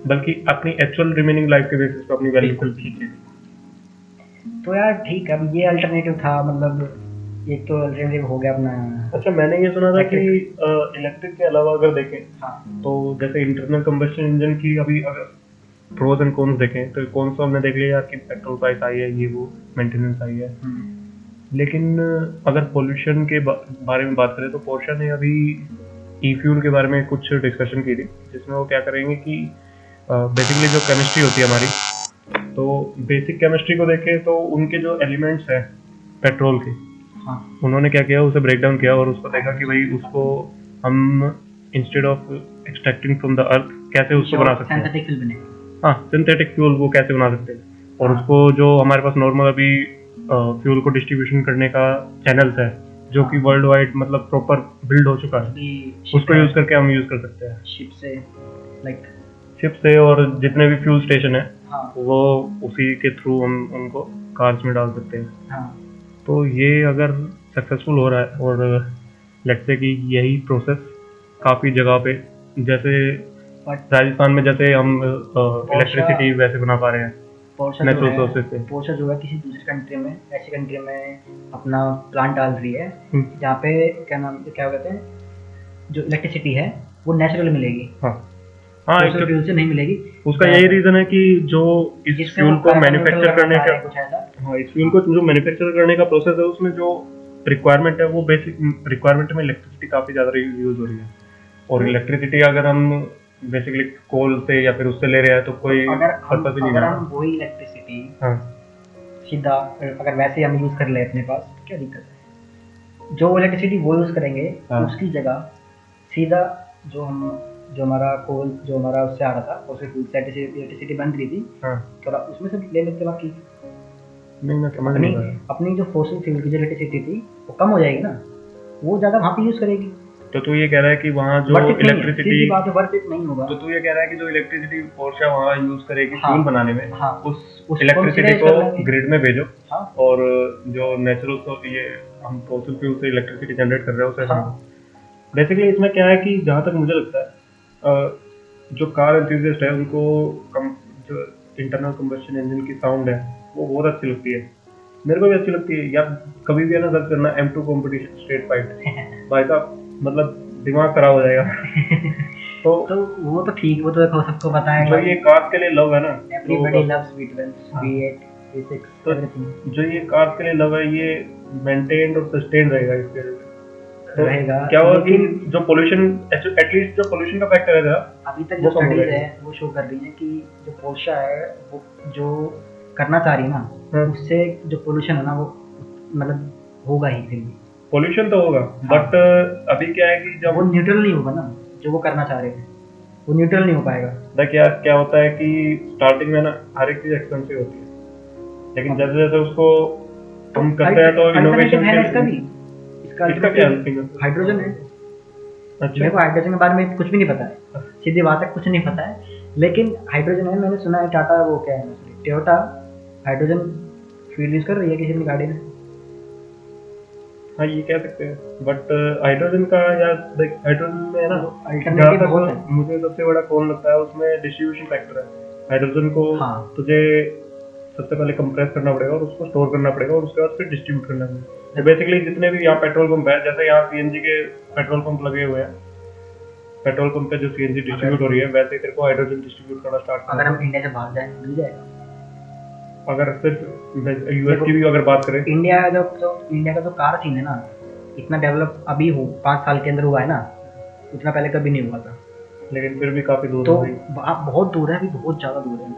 बल्कि अपनी एक्चुअल रिमेनिंग लाइफ के बेसिस पे अपनी वैल्यू को खींचे। तो यार ठीक है, अब ये अल्टरनेटिव था, मतलब एक तो अल्टरनेटिव हो गया अपना। अच्छा, मैंने ये सुना था कि इलेक्ट्रिक के अलावा अगर देखें हाँ, तो जैसे इंटरनल कंबस्शन इंजन की अभी अगर प्रोज एंड कॉन्स देखें तो कॉन्स तो हमने देख लिया यार कि पेट्रोल प्राइस आई है, ये वो मेंटेनेंस आई है, लेकिन अगर पोल्यूशन के बारे में बात करें तो पोर्शा ने अभी ई फ्यूल के बारे में कुछ डिस्कशन की थी, जिसमें वो क्या करेंगे कि बेसिकली जो केमिस्ट्री होती है हमारी, तो बेसिक केमिस्ट्री को देखें तो उनके जो एलिमेंट्स हैं पेट्रोल के, हाँ, उन्होंने क्या किया, उसे ब्रेक डाउन किया और उसको देखा कि भाई उसको हम instead of extracting from the earth कैसे उसको बना सकते हैं, सिंथेटिक फ्यूल बनेगा। हाँ, सिंथेटिक फ्यूल वो कैसे बना सकते हैं, और उसको जो हमारे पास नॉर्मल अभी फ्यूल को डिस्ट्रीब्यूशन करने का चैनल्स है जो कि वर्ल्ड वाइड मतलब प्रॉपर बिल्ड हो चुका है, उसको यूज करके हम यूज कर सकते हैं शिप से, और जितने भी फ्यूल स्टेशन है वो उसी के थ्रू हम उनको कार्स में डाल सकते हैं। तो ये अगर सक्सेसफुल हो रहा है और लेट्स से कि यही प्रोसेस काफी जगह पे, जैसे राजस्थान में जैसे हम इलेक्ट्रिसिटी वैसे बना पा रहे हैं नेचुरल सोर्सेज से, पोर्शा जो है किसी दूसरी कंट्री में, ऐसी कंट्री में अपना प्लांट डाल रही है जहाँ पे क्या कहते हैं, जो इलेक्ट्रिसिटी है वो नेचुरल मिलेगी। हाँ, फ्यूल से नहीं मिलेगी। उसका यही रीजन है कि जो इस फ्यूल को मैन्युफैक्चर करने का, हाँ, इस फ्यूल को जो मैन्युफैक्चर करने का प्रोसेस है उसमें जो रिक्वायरमेंट है वो बेसिक रिक्वायरमेंट में इलेक्ट्रिसिटी काफी ज्यादा यूज हो रही है, और इलेक्ट्रिसिटी अगर हम बेसिकली कोल से या फिर उससे ले रहे हैं तो कोई पर्पस ही नहीं है। अगर हम वही इलेक्ट्रिसिटी सीधा अगर वैसे हम यूज कर ले अपने पास, क्या दिक्कत है? जो इलेक्ट्रिसिटी वो यूज करेंगे उसकी जगह सीधा जो हमारा कोल जो हमारा उससे आ रहा था, उससे इलेक्ट्रिसिटी बन रही थी, थोड़ा उसमें से ले लेते बाकी नहीं, मैं समझ नहीं रहा। अपनी जो फॉसिल फ्यूल की जो इलेक्ट्रिसिटी थी वो कम हो जाएगी ना, वो ज्यादा वहाँ पे यूज करेगी। तो तू ये कह रहा है कि वहाँ जो इलेक्ट्रिसिटी वर्थ इट नहीं होगा। तो तू ये कह रहा है कि जो इलेक्ट्रिसिटी पोर्शा वहाँ यूज करेगी फ्यूल बनाने में, उस इलेक्ट्रिसिटी को ग्रिड में भेजो, और जो नेचुरल ये हम फॉसिल फ्यूल से इलेक्ट्रिसिटी जनरेट कर रहे हैं उसे हम बेसिकली इसमें क्या है कि जहाँ तक मुझे लगता है जो कार एंथुसियास्ट है उनको जो इंटरनल कंबस्शन इंजन की साउंड है वो बहुत अच्छी लगती है, मेरे को भी अच्छी लगती है। या कभी भी है ना सर्च करना M2 कंपटीशन स्ट्रेट फाइट, भाई साहब मतलब दिमाग खराब हो जाएगा। तो वो तो ठीक, वो तो देखो सबको पता है, जो ये कार्स के लिए लव है ना, everybody loves V12 V8 V6, तो जो ये कार्स के लिए लव है ये मेंटेन्ड और सस्टेन रहेगा इसके तो रहेगा। क्या होगा कि जो पोल्यूशन एटलीस्ट जो पोल्यूशन का फैक्टर है अभी तक जो स्टडीज है वो शो कर रही है कि जो पोर्शा है वो जो करना चाह रही है ना, उससे जो पोल्यूशन है ना वो मतलब होगा ही, फिर भी पोल्यूशन तो होगा, बट अभी क्या है कि जब वो न्यूट्रल नहीं होगा ना, जो वो करना चाह रहे हैं वो न्यूट्रल नहीं हो पाएगा। देखिए क्या होता है कि स्टार्टिंग में ना हर एक चीज एक्सपेंसिव होती है, लेकिन जैसे जैसे उसको हम करते हैं तो इनोवेशन है इसका क्या हाइड्रोजन है। अच्छा, मेरे को हाइड्रोजन के बारे में कुछ भी नहीं पता है, सीधी बात है, कुछ नहीं पता है, लेकिन हाइड्रोजन है, मैंने सुना है टाटा वो क्या है टोयोटा हाइड्रोजन फ्यूल यूज कर रही है किसी भी गाड़ी में। हाँ, ये कह सकते हैं, बट हाइड्रोजन का यार हाइड्रोजन में है ना अल्टरनेटिव बहुत है। मुझे सबसे बड़ा कौन लगता है उसमें डिस्ट्रीब्यूशन फैक्टर है। हाइड्रोजन को तुझे सबसे पहले कंप्रेस करना पड़ेगा और उसको स्टोर करना पड़ेगा और उसके बाद फिर डिस्ट्रीब्यूट करना पड़ेगा। तो बेसिकली जितने भी यहाँ पेट्रोल पंप है, जैसे यहाँ सीएनजी के पेट्रोल पंप लगे हुए हैं, पेट्रोल पंप पे जो सीएनजी डिस्ट्रीब्यूट हो रही है वैसे तेरे को हाइड्रोजन डिस्ट्रीब्यूट करना स्टार्ट करना। अगर हम इंडिया से बाहर जाएं मिल जाएगा। अगर सिर्फ यूएस की भी अगर बात करें, इंडिया का जो कार सीन है ना, इतना डेवलप अभी 5 साल के अंदर हुआ है ना, उतना पहले कभी नहीं हुआ था। लेकिन फिर भी काफी दूर तो है भाई। वहाँ बहुत दूर है, अभी बहुत ज़्यादा दूर है।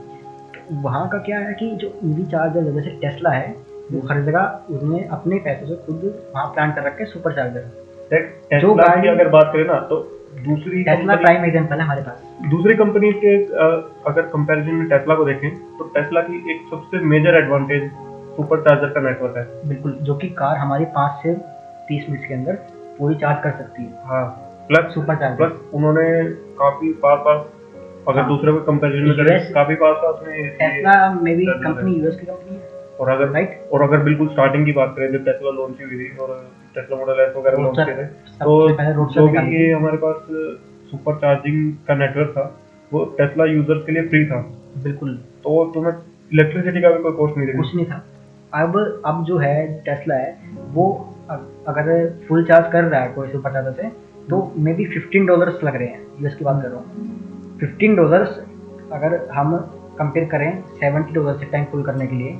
तो वहाँ का क्या है कि जो ईवी चार्जर जैसे टेस्ला है वो हर जगह उसने अपने पैसों से खुद वहाँ प्लान कर रखे सुपर चार्जर। जो गाड़ी अगर बात करें ना तो दूसरी टेस्ला प्राइम एग्जांपल है हमारे पास। दूसरी कंपनी के अगर कंपैरिजन में टेस्ला को देखें तो टेस्ला की एक सबसे मेजर एडवांटेज सुपर चार्जर का नेटवर्क है। बिल्कुल, जो कि कार हमारी 5 से 30 मिनट के अंदर पूरी चार्ज कर सकती है। हाँ, प्लस सुपर चार्जर प्लस उन्होंने काफी पास अगर हाँ, दूसरे को कंपैरिजन में करें काफी पास में टेस्ला में भी कंपनी यूएस की कंपनी है। और अगर बिल्कुल स्टार्टिंग की बात करें जब टेस्ला लॉन्च हुई थी और टेस्ला मॉडल एस वगैरह लॉन्च किए थे तो जो भी ये हमारे पास सुपर चार्जिंग का नेटवर्क था वो टेस्ला यूजर्स के लिए फ्री था। बिल्कुल, तो तुम्हें इलेक्ट्रिसिटी का भी कोई कॉस्ट नहीं कुछ नहीं था। अब जो है टेस्ला है वो अगर फुल चार्ज कर रहा है कोई सुपर चार्जर से तो मे बी $15 लग रहे हैं, यूएस की बात कर रहा हूँ। $15 अगर हम कंपेयर करें $70 से टैंक फुल करने के लिए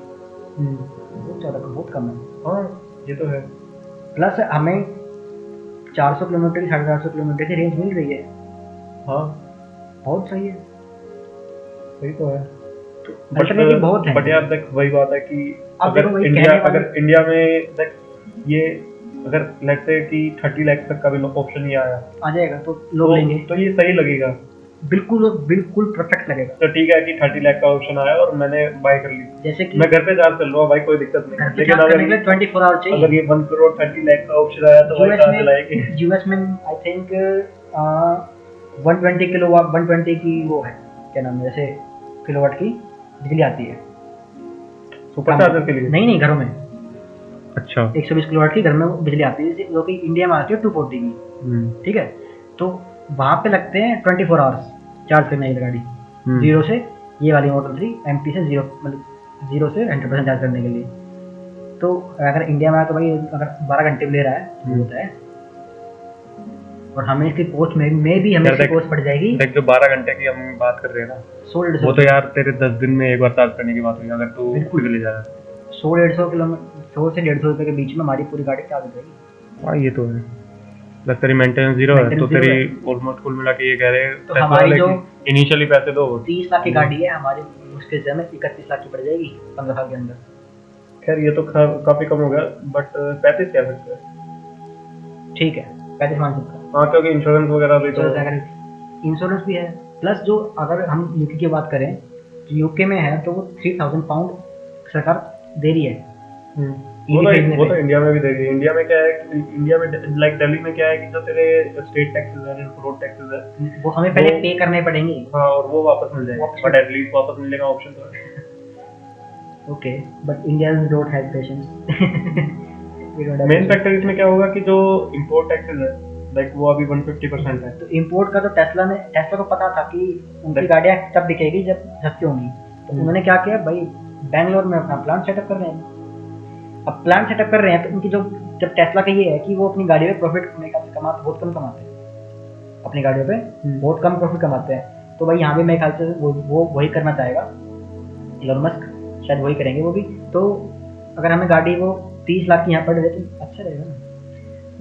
बहुत ज़्यादा, बहुत कम है। हाँ ये तो है। प्लस हमें 400 किलोमीटर की 450 किलोमीटर की रेंज मिल रही है। हाँ बहुत सही है, सही तो है। अल्टरनेटिव बहुत है। बट यार देख वही बात है कि अगर इंडिया में देख ये अगर लेट्स से कि 30 लाख तक का भी ऑप्शन ही आया आ जाएगा तो लोग लेंगे, तो ये सही लगेगा। बिल्कुल परफेक्ट लगेगा। तो ठीक है कि 30 लाख का ऑप्शन आया और मैंने बाय कर ली, जैसे कि मैं घर पे चार्ज कर लूँगा भाई, कोई दिक्कत नहीं है। लेकिन अगर 24 आवर चाहिए, अगर ये 1 करोड़ 30 लाख का ऑप्शन आया तो भाई कहाँ से लाएंगे? यूएस में आई थिंक 120 किलोवाट 120 की वो है क्या नाम है, जैसे किलोवाट की बिजली आती है सुपर चार्जर के लिए। नहीं घरों में। अच्छा 120 किलोवाट की घर में बिजली आती है, जो कि इंडिया में आती है 240 की। ठीक है, तो वहाँ पे लगते हैं 24 आवर्स चार्ज करने की गाड़ी, जीरो से ये वाली मॉडल 3 एमपी से जीरो से 100% चार्ज करने के लिए। तो अगर इंडिया में आया तो भाई अगर 12 घंटे में ले रहा है होता है, और हमें इसकी कॉस्ट में भी हमें इसकी कॉस्ट पड़ जाएगी। देख जो 12 घंटे की हम बात कर रहे हैं ना 100-150 वो तो यार तेरे 10 दिन में एक बार चार्ज करने की बात हुई अगर तू खुद ले जा रहा है। 100-150 किलोमीटर 100 से 150 रुपये के बीच में हमारी पूरी गाड़ी चार्ज हो जाएगी। हाँ ये तो है, बस तेरी मेंटेनेंस जीरो है तो तेरी ऑलमोस्ट कुल मिला के ये कह रहे हैं तो हमारी जो इनिशियली पैसे दो 30 लाख की गाड़ी है हमारी मुश्किल से हमें 31 लाख की पड़ जाएगी 15 साल के अंदर। खैर ये तो काफी कम हो गया, बट 35 कह सकते हैं। ठीक है 35 मान सकते हैं। हाँ क्योंकि इंश्योरेंस वगैरह भी तो इंश्योरेंस भी है, प्लस जो अगर हम यूके की बात करें तो यूके में है तो वो 3000 पाउंड सरकार दे रही है। वो तो इंडिया में भी देगी। इंडिया में क्या है कि इंडिया में लाइक दिल्ली में क्या है कि जो तेरे स्टेट टैक्सेस है, रोड टैक्सेस है, वो हमें पहले पे करने पड़ेंगे। हाँ और वो वापस मिल जाएगा, बट एटलीस्ट वापस मिलने का ऑप्शन तो है। Okay but Indians don't have patience. Main factor इसमें क्या होगा कि जो इंपोर्ट टैक्सेस है लाइक वो अभी 150% है। तो इंपोर्ट का तो टेस्ला को पता था कि उनकी गाड़ियाँ तब बिकेगी जब सस्ती होंगी, तो उन्होंने क्या किया भाई बैंगलोर में अपना प्लांट सेटअप कर रहे हैं। अब प्लांट सेटअप कर रहे हैं तो उनकी जब टेस्ला का ये है कि वो अपनी गाड़ियों पे प्रॉफिट कमाते बहुत कम कमाते हैं, अपनी गाड़ियों पे बहुत कम प्रॉफिट कमाते हैं। तो भाई यहाँ भी मेरे ख्याल से वो वही करना चाहेगा, इलॉन मस्क शायद वही करेंगे वो भी। तो अगर हमें गाड़ी वो 30 लाख की यहाँ पड़ रही है तो अच्छा रहेगा ना।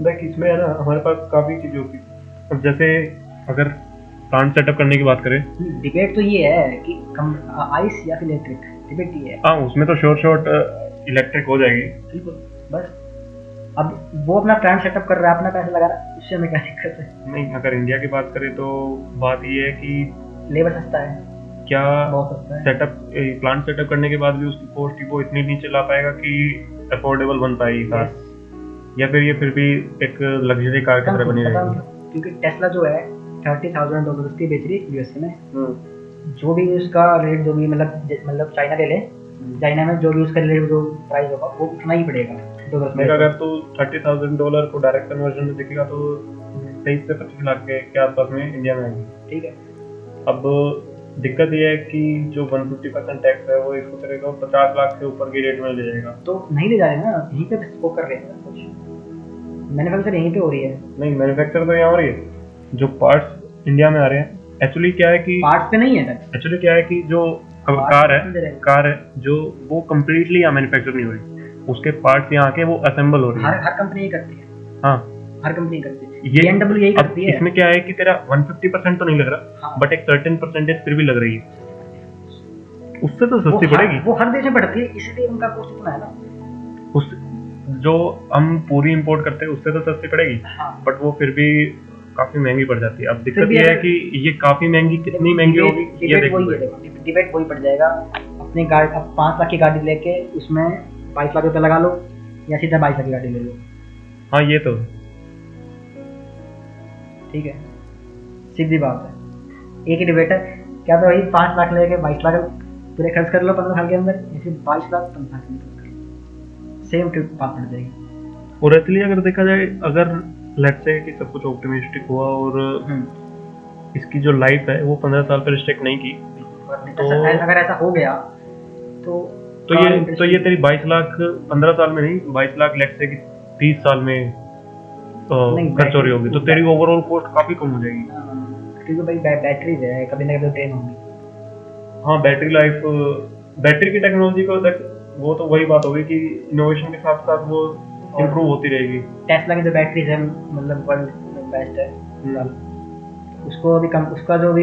देख इसमें है ना हमारे पास काफी चीजें होती है। अब जैसे अगर प्लांट सेटअप करने की बात करें, डिबेट तो ये है कि आइस या फिर इलेक्ट्रिक, डिबेट ये है। हाँ उसमें तो शॉर्ट इलेक्ट्रिक हो जाएगी बिल्कुल, बस अब वो अपना प्लांट सेटअप कर रहा है, अपना पैसा लगा रहा है, उससे हमें क्या दिक्कत है। नहीं अगर इंडिया की बात करें तो बात ये है कि लेबर सस्ता है, क्या बहुत सस्ता है। सेटअप प्लांट सेटअप करने के बाद भी उसकी कॉस्ट वो इतनी नीचे ला पाएगा कि अफोर्डेबल बन पाएगी कार, या फिर ये फिर भी एक लग्जरी कार की तरह बनी रहेगी। क्योंकि टेस्ला जो है $30,000 की बेच रही है यूएसए में। जो भी उसका रेट जो भी मतलब चाइना ले ले, चाइना में जो भी उसका रेट जो प्राइस होगा वो उतना ही पड़ेगा $2। अगर तू $30,000 को डायरेक्ट कन्वर्जन में देखेगा तो 23 से 25 लाख के आसपास में इंडिया में आएगी। ठीक है, अब दिक्कत ये है कि जो 150% टैक्स है वो इसको करेगा 50 लाख से ऊपर की रेट में ले जाएगा। तो नहीं ले जा रहे ना, यहीं पे वो कर रहे हैं कुछ मैन्युफैक्चर यहीं पे हो रही है। नहीं मैन्युफैक्चर तो यहाँ हो रही है, जो पार्ट्स इंडिया में आ रहे हैं। एक्चुअली क्या है कि पार्ट्स पे नहीं है, एक्चुअली क्या है कि जो कार है जो वो कम्प्लीटली यहाँ मैन्युफैक्चर नहीं हो रही, उसके पार्ट्स यहाँ के वो असेंबल हो रही है। हर कंपनी करती है। हाँ हर कंपनी करती है, ये BMW यही अब करती है। इसमें क्या है कि तेरा 150% तो नहीं लग रहा, हाँ। बट एक सर्टेन परसेंटेज फिर भी लग रही है, उससे तो सस्ती पड़ेगी। वो हर देश में बढ़ती है, इसलिए उनका कॉस्ट इतना है ना। उस जो हम पूरी इंपोर्ट करते हैं उससे तो सस्ती पड़ेगी, हाँ। बट वो फिर भी काफी महंगी पड़ जाती है। अब फिर दिक्कत भी ये है अगर- कि ये काफी महंगी, कितनी महंगी होगी ये देखो। डिबेट वही पड़ जाएगा। अपनी गाड़ी, अब 5 लाख की गाड़ी लेके उसमें 22 लाख रुपए लगा लो, या सीधा 22 लाख की गाड़ी ले लो। हाँ ये तो ठीक है, सीधी बात है। एक ही डिबेट है, क्या तो वही 5 लाख लेके 22 लाख पूरे खर्च कर लो 15 साल के अंदर, या फिर 22 लाख 15 साल के अंदर, सेम ट्रिप बात पड़ जाएगी। और इसलिए अगर देखा जाए, अगर लेट्स से कि सब कुछ ऑप्टिमिस्टिक हुआ और इसकी जो लाइफ है वो 15 साल पर रिस्ट्रिक्ट नहीं की, तो अगर ऐसा हो गया तो ये तेरी 22 लाख 15 साल में नहीं, 22 लाख लेट्स से कि 30 साल में खर्च हो रही होगी, तो तेरी ओवरऑल कॉस्ट काफी कम हो जाएगी। क्योंकि भाई बैटरीज है, कभी ना कभी ट्रेन होगी। हाँ, बैटरी लाइफ, बैटरी की टेक्नोलॉजी को देख, वो तो वही बात होगी कि इनोवेशन के साथ साथ वो इम्प्रूव होती रहेगी। टेस्ला की जो बैटरीज है, मतलब वर्ल्ड बेस्ट है। उसको भी कम, उसका जो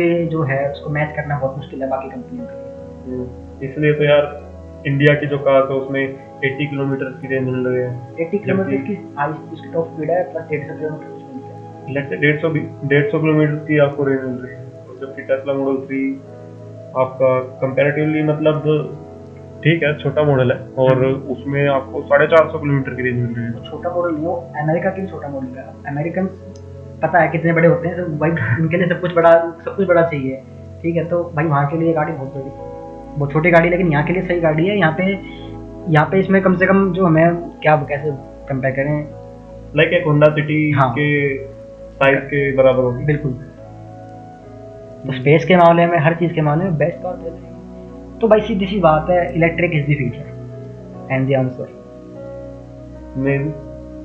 है उसको मैच करना बहुत मुश्किल है बाकी कंपनियों के। इसलिए तो यार इंडिया की जो कार है उसमें 80 किलोमीटर की रेंज मिल रही है। 80 किलोमीटर की उसकी टॉप स्पीड है, प्लस 150 किलोमीटर की स्पीड है। लेट्स से 150 किलोमीटर की आपको रेंज मिल रही है, जबकि टेस्ला मॉडल 3 आपका कंपैरेटिवली मतलब ठीक है, छोटा मॉडल है और उसमें आपको 450 किलोमीटर की रेंज मिल रही है। छोटा मॉडल नहीं, वो अमेरिका के छोटा मॉडल है। अमेरिकन पता है कितने बड़े होते हैं, तो भाई उनके लिए सब कुछ बड़ा चाहिए। ठीक है, तो भाई वहाँ के लिए गाड़ी बहुत बड़ी, वो छोटी गाड़ी, लेकिन यहाँ के लिए सही गाड़ी है। यहाँ पे इसमें कम से कम जो हमें कैसे कंपेयर करें, लाइक एक होंडा सिटी के साइज के बराबर होगी। बिल्कुल। तो स्पेस के मामले में, हर चीज़ के मामले में बेस्ट कार दे रहे हैं। तो भाई सीधी सी बात है, electric is the future and the answer. Maybe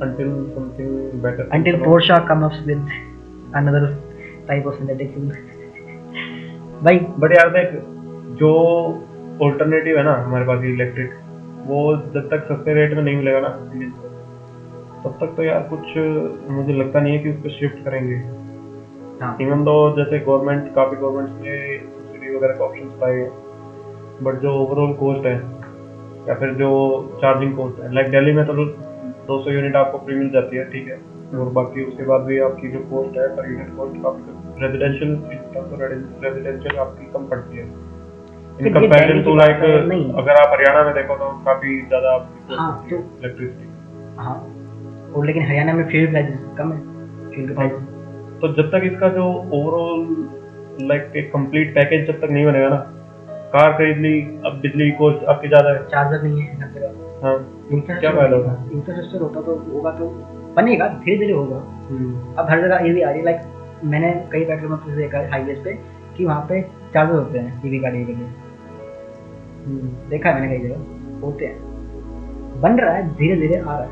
until something better. Until Porsche comes up with another type of synthetic fuel. भाई बट यार देख, जो ऑल्टरनेटिव है ना हमारे पास इलेक्ट्रिक, वो जब तक सस्ते रेट में नहीं मिलेगा ना तब तक तो यार कुछ मुझे लगता नहीं है कि उस पर शिफ्ट करेंगे। इवन दो जैसे काफी गवर्नमेंट्स ने सब्सिडी वगैरह का ऑप्शंस पाए हैं, बट जो ओवरऑल कॉस्ट है या फिर जो चार्जिंग कॉस्ट है, लाइक दिल्ली में तो 200 यूनिट आपको फ्री मिल जाती है, ठीक है, और बाकी उसके बाद भी आपकी जो कॉस्ट है पर यूनिट कॉस्ट काफी रेजिडेंशियल आपकी कम पड़ती है इन कंपैरिजन टू लाइक अगर आप हरियाणा में देखो तो काफी ज्यादा आपकी इलेक्ट्रिसिटी। हाँ, और लेकिन हरियाणा में फ्यूल प्राइस कम है, फ्यूल के प्राइस। तो जब तक इसका जो ओवरऑल लाइक एक कंप्लीट पैकेज जब तक नहीं बनेगा ना, कार खरीद ली, अब बिजली की कॉस्ट आपकी ज्यादा है, चार्जर नहीं है हर जगह। हाँ, क्या फायदा होगा? इंफ्रास्ट्रक्चर होता तो होगा, तो बनेगा, धीरे धीरे होगा। अब हर जगह ईवी आ रही है। लाइक मैंने कई पेट्रोल पंप से देखा है हाईवेज पे कि वहाँ पे चार्जर होते हैं ईवी गाड़ी के लिए। देखा है मैंने कई जगह होते हैं। बन रहा है, धीरे धीरे आ रहा है।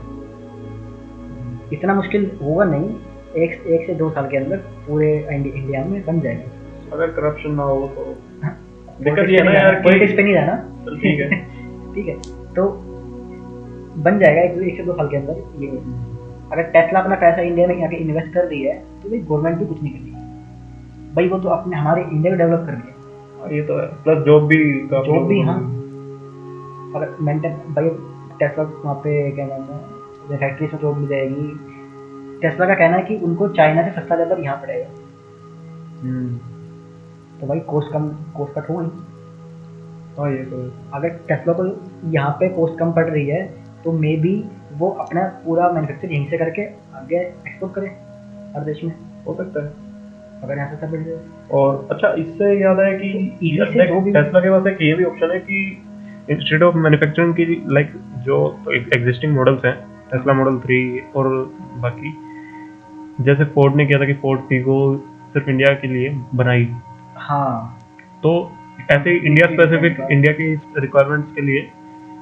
इतना मुश्किल होगा नहीं, एक से 2 साल के अंदर पूरे इंडिया में बन जाएगा, अगर करप्शन ना हो तो। दिक्कत ये है ना यार, पॉलिटिक्स पे नहीं जाना। ठीक है ठीक है, तो बन जाएगा 1 से 2 साल के अंदर ये। अगर टेस्ला अपना पैसा इंडिया में आके इन्वेस्ट कर दी है तो भाई गवर्नमेंट भी कुछ नहीं कर रही भाई, वो तो अपने हमारे इंडिया को डेवलप कर रही है। ये तो है, प्लस जॉब भी हाँ। अगर मेंटेन भाई टेस्ला वहाँ पे क्या नाम है, फैक्ट्रीज में जॉब मिल जाएगी। टेस्ला का कहना है कि उनको चाइना से सस्ता लेबर यहाँ पड़ेगा, तो भाई कॉस्ट कट होगी। हाँ, ये तो अगर टेस्ला को यहाँ पे कॉस्ट कम पड़ रही है तो मे बी वो अपना पूरा मैन्युफैक्चर यहीं से करके आगे एक्सपोर्ट करे हर देश में, हो सकता है अगर यहाँ से सब बढ़ जाए। और अच्छा, इससे याद है कि टेस्ला के पास एक ये भी ऑप्शन है कि इंस्टेड ऑफ मैन्युफैक्चरिंग की लाइक जो एग्जिस्टिंग मॉडल्स हैं, टेस्ला मॉडल 3 और बाकी, जैसे फोर्ड ने किया था कि फोर्ड फीगो सिर्फ इंडिया के लिए बनाई। हाँ, तो ऐसे इंडिया स्पेसिफिक, इंडिया की रिक्वायरमेंट्स के लिए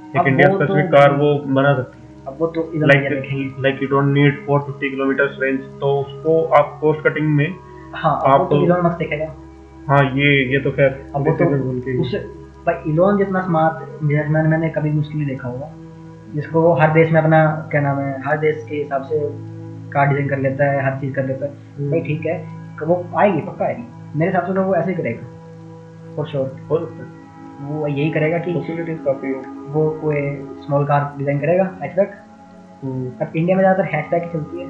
एक इंडिया स्पेसिफिक कार वो बना सकती है। अब वो तो like you don't need 450 kilometre range, तो उसको आप कॉस्ट कटिंग में आप तो इलोन मस्क देखेगा। हाँ, ये तो खैर अब वो तो उस भाई इलोन जितना स्मार्ट बिजनेसमैन मैंने कभी मुश्किल ही देखा होगा, जिसको वो हर देश में अपना क्या नाम है, हर देश के हिसाब से कार डिजाइन कर लेता है, हर चीज़ कर लेता है, भाई ठीक है, वो आएगी, पक्का आएगी। मेरे हिसाब से तो वो ऐसे ही करेगा फॉर श्योर। हो सकता है, वो यही करेगा कि पॉसिबिलिटीज काफी हो। वो स्मॉल कार डिजाइन करेगा, हैचबैक। अब इंडिया में ज़्यादातर हैचबैक ही चलती है,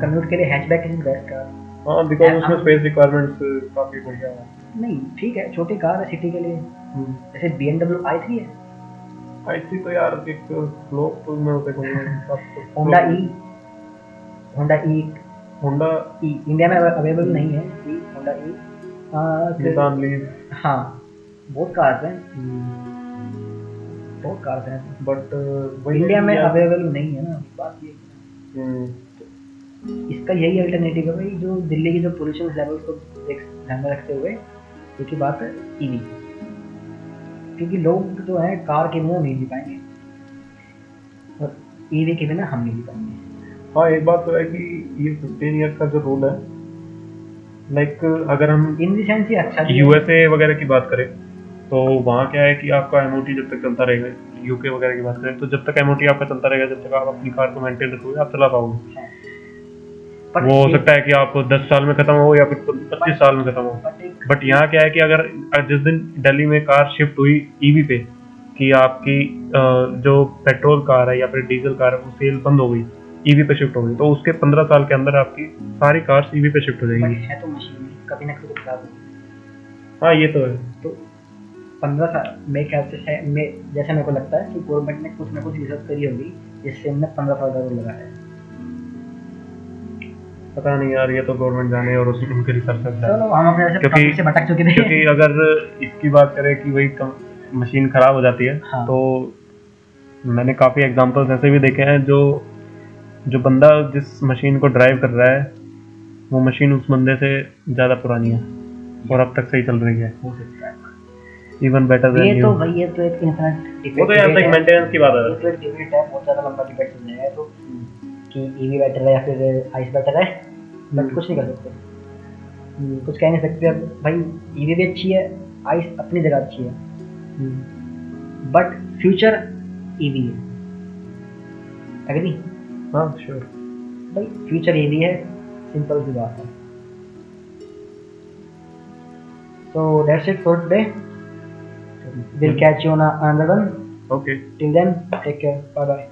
कम्यूट के लिए हैचबैक इज बेस्ट कार। हाँ, बिकॉज उसमें स्पेस रिक्वायरमेंट्स काफी बढ़िया है। नहीं ठीक है, छोटी कार है सिटी के लिए, जैसे BMW i3 है। i3 तो यार एक फ्लॉप में उसे कहूँगा। होंडा ई इंडिया में अवेलेबल नहीं है। होंडा ई, निसान लीव, हाँ बहुत कार्स हैं, बहुत कार्स हैं, बट इंडिया में अवेलेबल नहीं है ना, बात ये। इसका यही अल्टरनेटिव है भाई, जो दिल्ली की जो पोल्यूशन लेवल को ध्यान में रखते हुए एक ही बात है, ईवी। क्योंकि लोग जो है कार के मुंह नहीं जी पाएंगे, और ईवी के बिना हम नहीं जी पाएंगे। हाँ, एक बात तो है कि ये 15 ईयर्स का जो रूल है, लाइक अगर हम इन दी सेंस ये अच्छा यूएसए वगैरह की बात करें तो वहाँ क्या है कि आपका एमओटी जब तक चलता रहेगा, यूके वगैरह की बात करें तो जब तक एमओटी आपका चलता रहेगा, जब तक आप अपनी कार को मेंटेन रखोगे, आप चला पाओगे। वो हो सकता है कि आपको 10 साल में खत्म हो या फिर 25 साल में खत्म हो। बट यहाँ क्या है कि अगर जिस दिन दिल्ली में कार शिफ्ट हुई ईवी पे, कि आपकी जो पेट्रोल कार है या फिर डीजल कार है वो सेल बंद हो गई, ईवी पे शिफ्ट हो गई, तो उसके 15 साल के अंदर आपकी सारी कार्स ईवी पे शिफ्ट हो जाएंगी। है तो मशीन कभी ना कभी तो खराब होगी। हाँ, ये तो है। तो 15 साल मेरे ख्याल से है, जैसे मेरे को लगता है कि गवर्नमेंट ने कुछ ना कुछ रिसर्च करी होगी जिससे हमने 15 साल का रूल लगाया है। पता नहीं यार, ये तो गवर्नमेंट जाने और उसमें उनके रिसर्च करता है। चलो हम अपने टॉपिक से भटक चुके थे। क्योंकि अगर इसकी बात करें कि वही मशीन खराब हो जाती है, हाँ। तो मैंने काफ़ी एग्जांपल्स ऐसे भी देखे हैं जो बंदा जिस मशीन को ड्राइव कर रहा है वो मशीन उस बंदे से ज़्यादा पुरानी है और अब तक सही चल रही है, हो सकता है इवन बेटर देन ये यू। तो भाई ये तो एक इनफिनिट डिबेट, वो तो यार एक मेंटेनेंस की बात है, ये तो एक डिबेट है, बहुत ज़्यादा लंबा डिबेट चल जाएगा तो कि ईवी बेटर है या फिर आइस बेटर है, बट कुछ नहीं कर सकते, कुछ कह नहीं सकते। अब भाई ईवी भी अच्छी है, आइस अपनी जगह अच्छी है, बट फ्यूचर ईवी है। एग्री? हाँ श्योर भाई फ्यूचर ईवी है, सिंपल सी बात है। So that's it for today. We'll catch you on another one. Okay. Till then, take care. Bye bye.